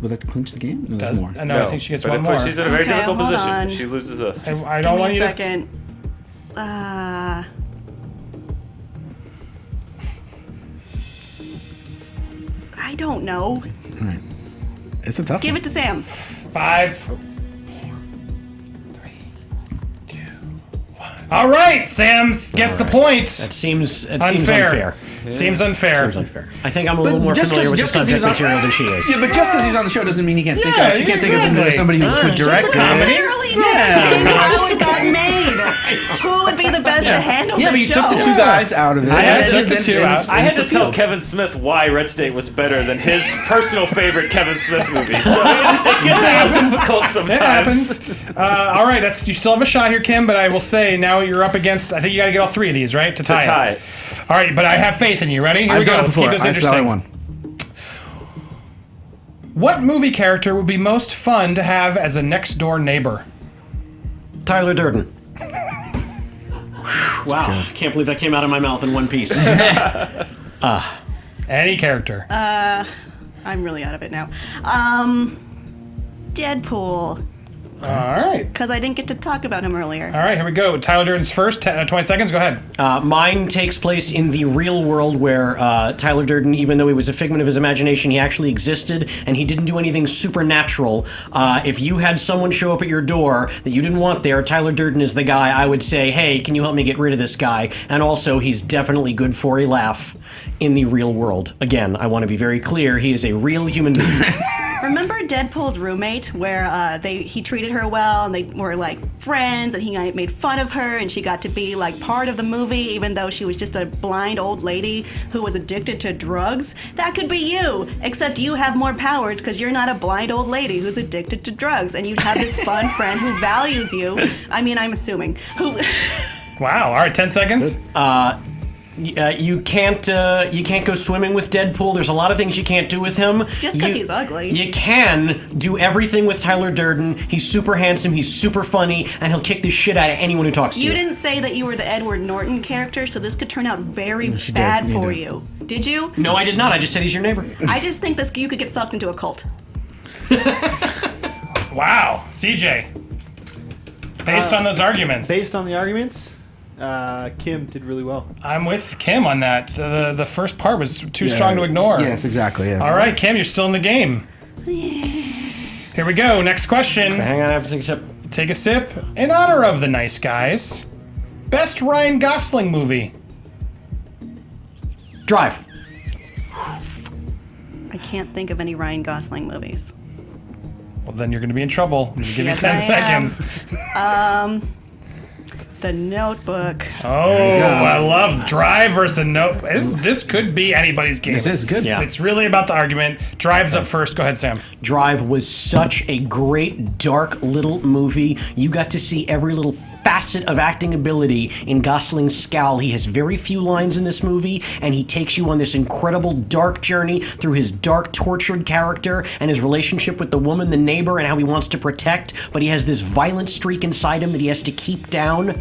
that clinch the game? No, there's more. No, I think she gets but one it more. puts she's in a very Okay, difficult hold position. on. If she loses this. I don't Give want me you a to. second. I don't know. All right. It's a tough Give one. it to Sam. 5, 4, 3, 2, 1. All right, Sam gets the point. That seems unfair. Seems unfair. Seems unfair. I think I'm a little more familiar with the subject material than she is. Yeah, but just because he was on the show doesn't mean he can't think of. She can't think of exactly. somebody who could direct Just a comedy. How it got made. Who would be the best to handle Yeah, but this you show? took the two guys out of it. I took the two out. I had to tell Kevin Smith why Red State was better than his personal favorite Kevin Smith movie. So it gets difficult sometimes. It happens. All right, you still have a shot here, Kim, but I will say now you're up against, I think you got to get all three of these, right? To tie it. All right, but I have faith in you. Ready? Here we go. Let's keep this interesting. What movie character would be most fun to have as a next-door neighbor? Tyler Durden. Wow, can't believe that came out of my mouth in one piece. Any character. I'm really out of it now. Deadpool. All right. Because I didn't get to talk about him earlier. All right, here we go. Tyler Durden's first. 20 seconds. Go ahead. Mine takes place in the real world where Tyler Durden, even though he was a figment of his imagination, he actually existed and he didn't do anything supernatural. If you had someone show up at your door that you didn't want there, Tyler Durden is the guy. I would say, hey, can you help me get rid of this guy? And also, he's definitely good for a laugh in the real world. Again, I want to be very clear. He is a real human being. Remember Deadpool's roommate, where he treated her well and they were like friends, and he made fun of her, and she got to be like part of the movie, even though she was just a blind old lady who was addicted to drugs? That could be you, except you have more powers because you're not a blind old lady who's addicted to drugs, and you have this fun friend who values you. I mean, I'm assuming. Wow. All right, 10 seconds. You can't go swimming with Deadpool. There's a lot of things you can't do with him. Just because he's ugly. You can do everything with Tyler Durden. He's super handsome, he's super funny, and he'll kick the shit out of anyone who talks to you. You didn't say that you were the Edward Norton character, so this could turn out very bad for you. Did you? No, I did not. I just said he's your neighbor. I just think you could get sucked into a cult. Wow. CJ. Based on those arguments. Based on the arguments, Kim did really well. I'm with Kim on that. The first part was too strong to ignore. Yes, exactly. Yeah. All right, Kim, you're still in the game. Here we go. Next question. Hang on, I have to take a sip. Take a sip. In honor of the nice guys, best Ryan Gosling movie. Drive. I can't think of any Ryan Gosling movies. Well, then you're going to be in trouble. I'm going to give you 10 I seconds. The Notebook. Oh, I love Drive versus a Notebook. This could be anybody's game. This is good. Yeah. It's really about the argument. Drive's up first. Go ahead, Sam. Drive was such a great, dark little movie. You got to see every little facet of acting ability in Gosling's scowl. He has very few lines in this movie, and he takes you on this incredible dark journey through his dark, tortured character and his relationship with the woman, the neighbor, and how he wants to protect, but he has this violent streak inside him that he has to keep down.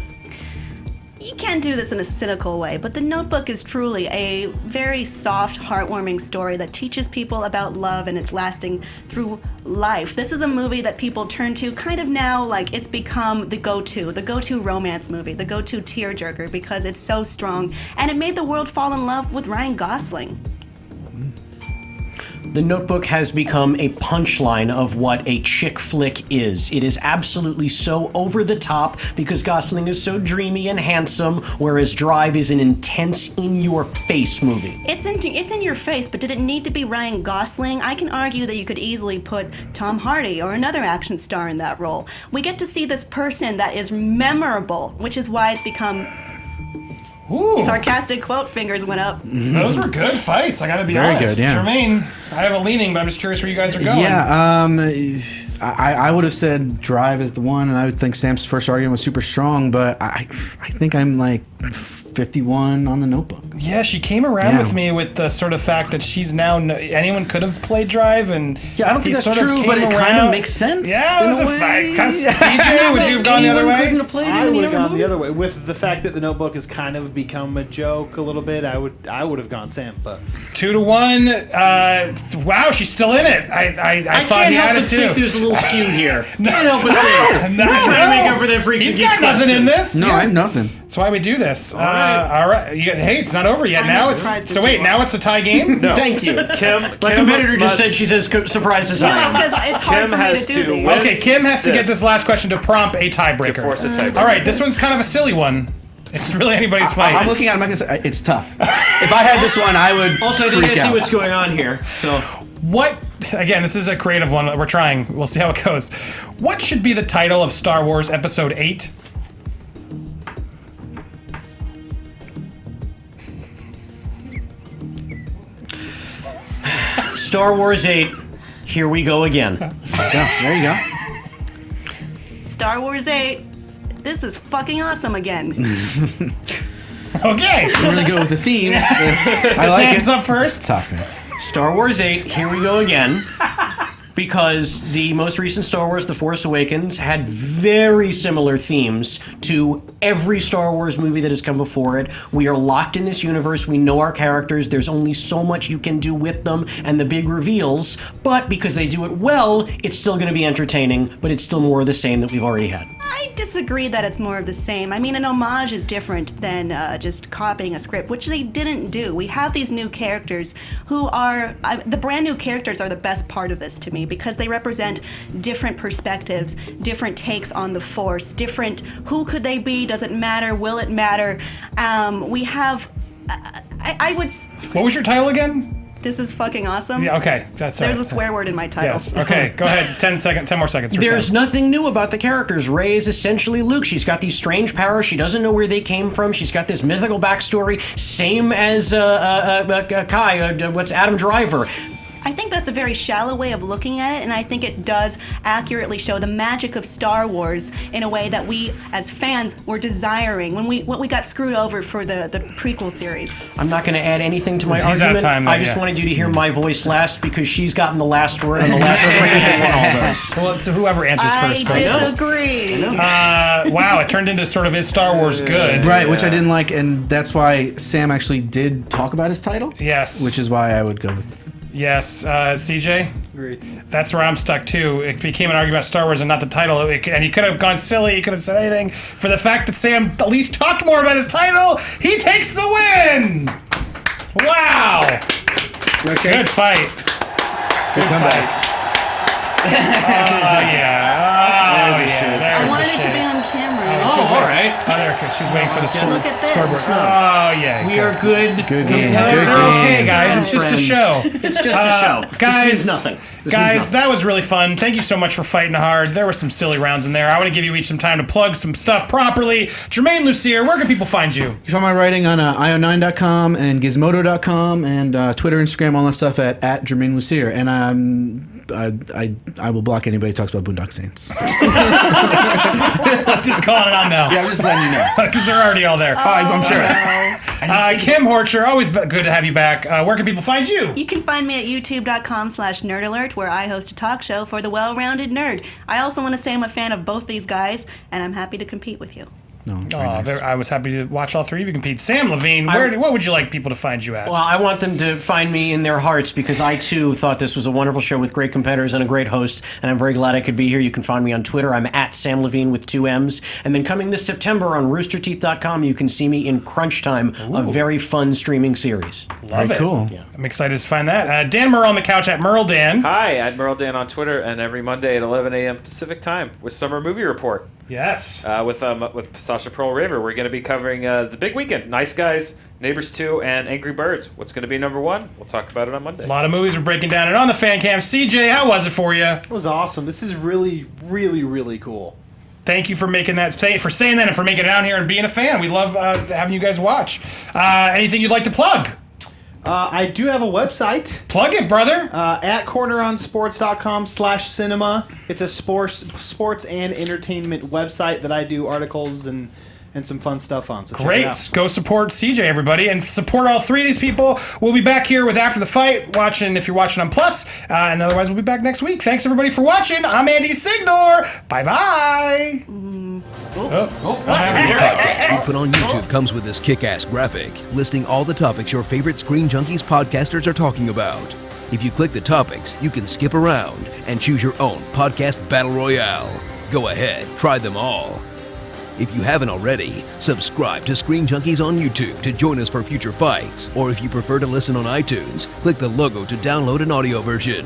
You can't do this in a cynical way, but The Notebook is truly a very soft, heartwarming story that teaches people about love and it's lasting through life. This is a movie that people turn to kind of now, like it's become the go-to romance movie, the go-to tearjerker because it's so strong, and it made the world fall in love with Ryan Gosling. The Notebook has become a punchline of what a chick flick is. It is absolutely so over the top because Gosling is so dreamy and handsome, whereas Drive is an intense, in-your-face movie. It's in your face, but did it need to be Ryan Gosling? I can argue that you could easily put Tom Hardy or another action star in that role. We get to see this person that is memorable, which is why it's become... Ooh. Sarcastic quote fingers went up. Those were good fights, I gotta be Very honest. good, yeah. Germain, I have a leaning, but I'm just curious where you guys are going. Yeah, I would have said Drive is the one, and I would think Sam's first argument was super strong, but I think I'm like 51 on The Notebook. Yeah, she came around with me with the sort of fact that she's now anyone could have played Drive, and Yeah, I don't think he that's sort of true, came but it kind around. of makes sense. Yeah, it was in a way. fight. CJ, would you have gone the other way? Couldn't have played I it in would have the other gone the movie? other way. With the fact that The Notebook has kind of become a joke a little bit, I would have gone Sam, but 2-1. Wow, she's still in it. I thought can't he help had but it too. think there's a little skew here. Can't help but think. No, Trying to make up for that freaks He's and geeks got nothing in question. this. No, I have nothing. That's why we do this. All right. Hey, it's not over yet. Now it's now it's a tie game. No. Thank you. My competitor just said she says surprise us. No, because it's hard Kim for me has to do to these. win. Okay, Kim has to get this last question to prompt a tiebreaker. To force a tiebreaker. All right, this one's kind of a silly one. It's really anybody's fight. I'm looking at him. I'm gonna say it's tough. If I had this one, I would Also, I think freak I see out. what's going on here. So, What? Again, this is a creative one. We're trying. We'll see how it goes. What should be the title of Star Wars Episode 8? Star Wars 8, here we go again. There you go. Star Wars 8. This is fucking awesome again. Okay. Really go with the theme. I like Sam's it. up first. It's tough, man. Star Wars 8, here we go again. Because the most recent Star Wars, The Force Awakens, had very similar themes to every Star Wars movie that has come before it. We are locked in this universe. We know our characters. There's only so much you can do with them and the big reveals. But because they do it well, it's still going to be entertaining, but it's still more of the same that we've already had. I disagree that it's more of the same. I mean, an homage is different than just copying a script, which they didn't do. We have these new characters who are the brand new characters are the best part of this to me because they represent different perspectives, different takes on the Force, different who could they be, does it matter, will it matter? We have, I would. What was your title again? This is fucking awesome. Yeah, okay. That's all There's right. a swear word in my title. Yes. Okay, go ahead. 10 more seconds. There's nothing new about the characters. Rey is essentially Luke. She's got these strange powers. She doesn't know where they came from. She's got this mythical backstory. Same as Kai. What's Adam Driver? I think that's a very shallow way of looking at it, and I think it does accurately show the magic of Star Wars in a way that we, as fans, were desiring when we got screwed over for the prequel series. I'm not going to add anything to my He's out argument. of time, I just wanted you to hear my voice last because she's gotten the last word on the last word. Well, it's whoever answers first. I goes. disagree. Wow, it turned into sort of is Star Wars good? Right, which I didn't like, and that's why Sam actually did talk about his title. Yes. Which is why I would go with. Yes, CJ? Agreed. That's where I'm stuck too. It became an argument about Star Wars and not the title. And he could have gone silly, he could have said anything. For the fact that Sam at least talked more about his title, he takes the win! Wow! Good fight. Good comeback. Oh, yeah. Oh, yeah. I wanted it to be on camera. Oh, all right. Oh, there, okay. She was waiting for the score. Look at this. Scoreboard. Oh, yeah. We are good. Good game. They're Good okay, game. guys. It's just a show. It's just a show. Guys, This means nothing. Guys, that was really fun. Thank you so much for fighting hard. There were some silly rounds in there. I want to give you each some time to plug some stuff properly. Germain Lussier, where can people find you? You can find my writing on io9.com and gizmodo.com and Twitter, Instagram, all that stuff at Germain Lussier. And I will block anybody who talks about Boondock Saints. Just calling it on now. Yeah, I'm just letting you know. Because they're already all there. I'm sure. Kim Horcher, always good to have you back. Where can people find you? You can find me at youtube.com/nerdalert, where I host a talk show for the well-rounded nerd. I also want to say I'm a fan of both these guys, and I'm happy to compete with you. No, very nice. I was happy to watch all three of you compete. Samm Levine, what would you like people to find you at? Well, I want them to find me in their hearts because I, too, thought this was a wonderful show with great competitors and a great host, and I'm very glad I could be here. You can find me on Twitter. I'm at Samm Levine with 2 M's. And then coming this September on roosterteeth.com, you can see me in Crunch Time, a very fun streaming series. Love Very it. cool. Yeah. I'm excited to find that. Dan Murrell on the couch at Murrell Dan. Hi, at Murrell Dan on Twitter, and every Monday at 11 a.m. Pacific Time with Summer Movie Report. Yes. With Sasha Pearl Raver, we're going to be covering the big weekend: Nice Guys, Neighbors 2, and Angry Birds. What's going to be number one? We'll talk about it on Monday. A lot of movies we're breaking down. And on the fan cam, CJ, how was it for you? It was awesome. This is really, really, really cool. Thank you for making that, for saying that, and for making it down here and being a fan. We love having you guys watch. Anything you'd like to plug? I do have a website. Plug it, brother. At corneronsports.com/cinema. It's a sports and entertainment website that I do articles and some fun stuff on. So check it Great. out. Go support CJ, everybody, and support all three of these people. We'll be back here with After the Fight, watching if you're watching on Plus, and otherwise we'll be back next week. Thanks, everybody, for watching. I'm Andy Signore. Bye-bye. We put on YouTube comes with this kick-ass graphic listing all the topics your favorite Screen Junkies podcasters are talking about. If you click the topics, you can skip around and choose your own podcast battle royale. Go ahead, try them all. If you haven't already, subscribe to Screen Junkies on YouTube to join us for future fights. Or if you prefer to listen on iTunes, click the logo to download an audio version.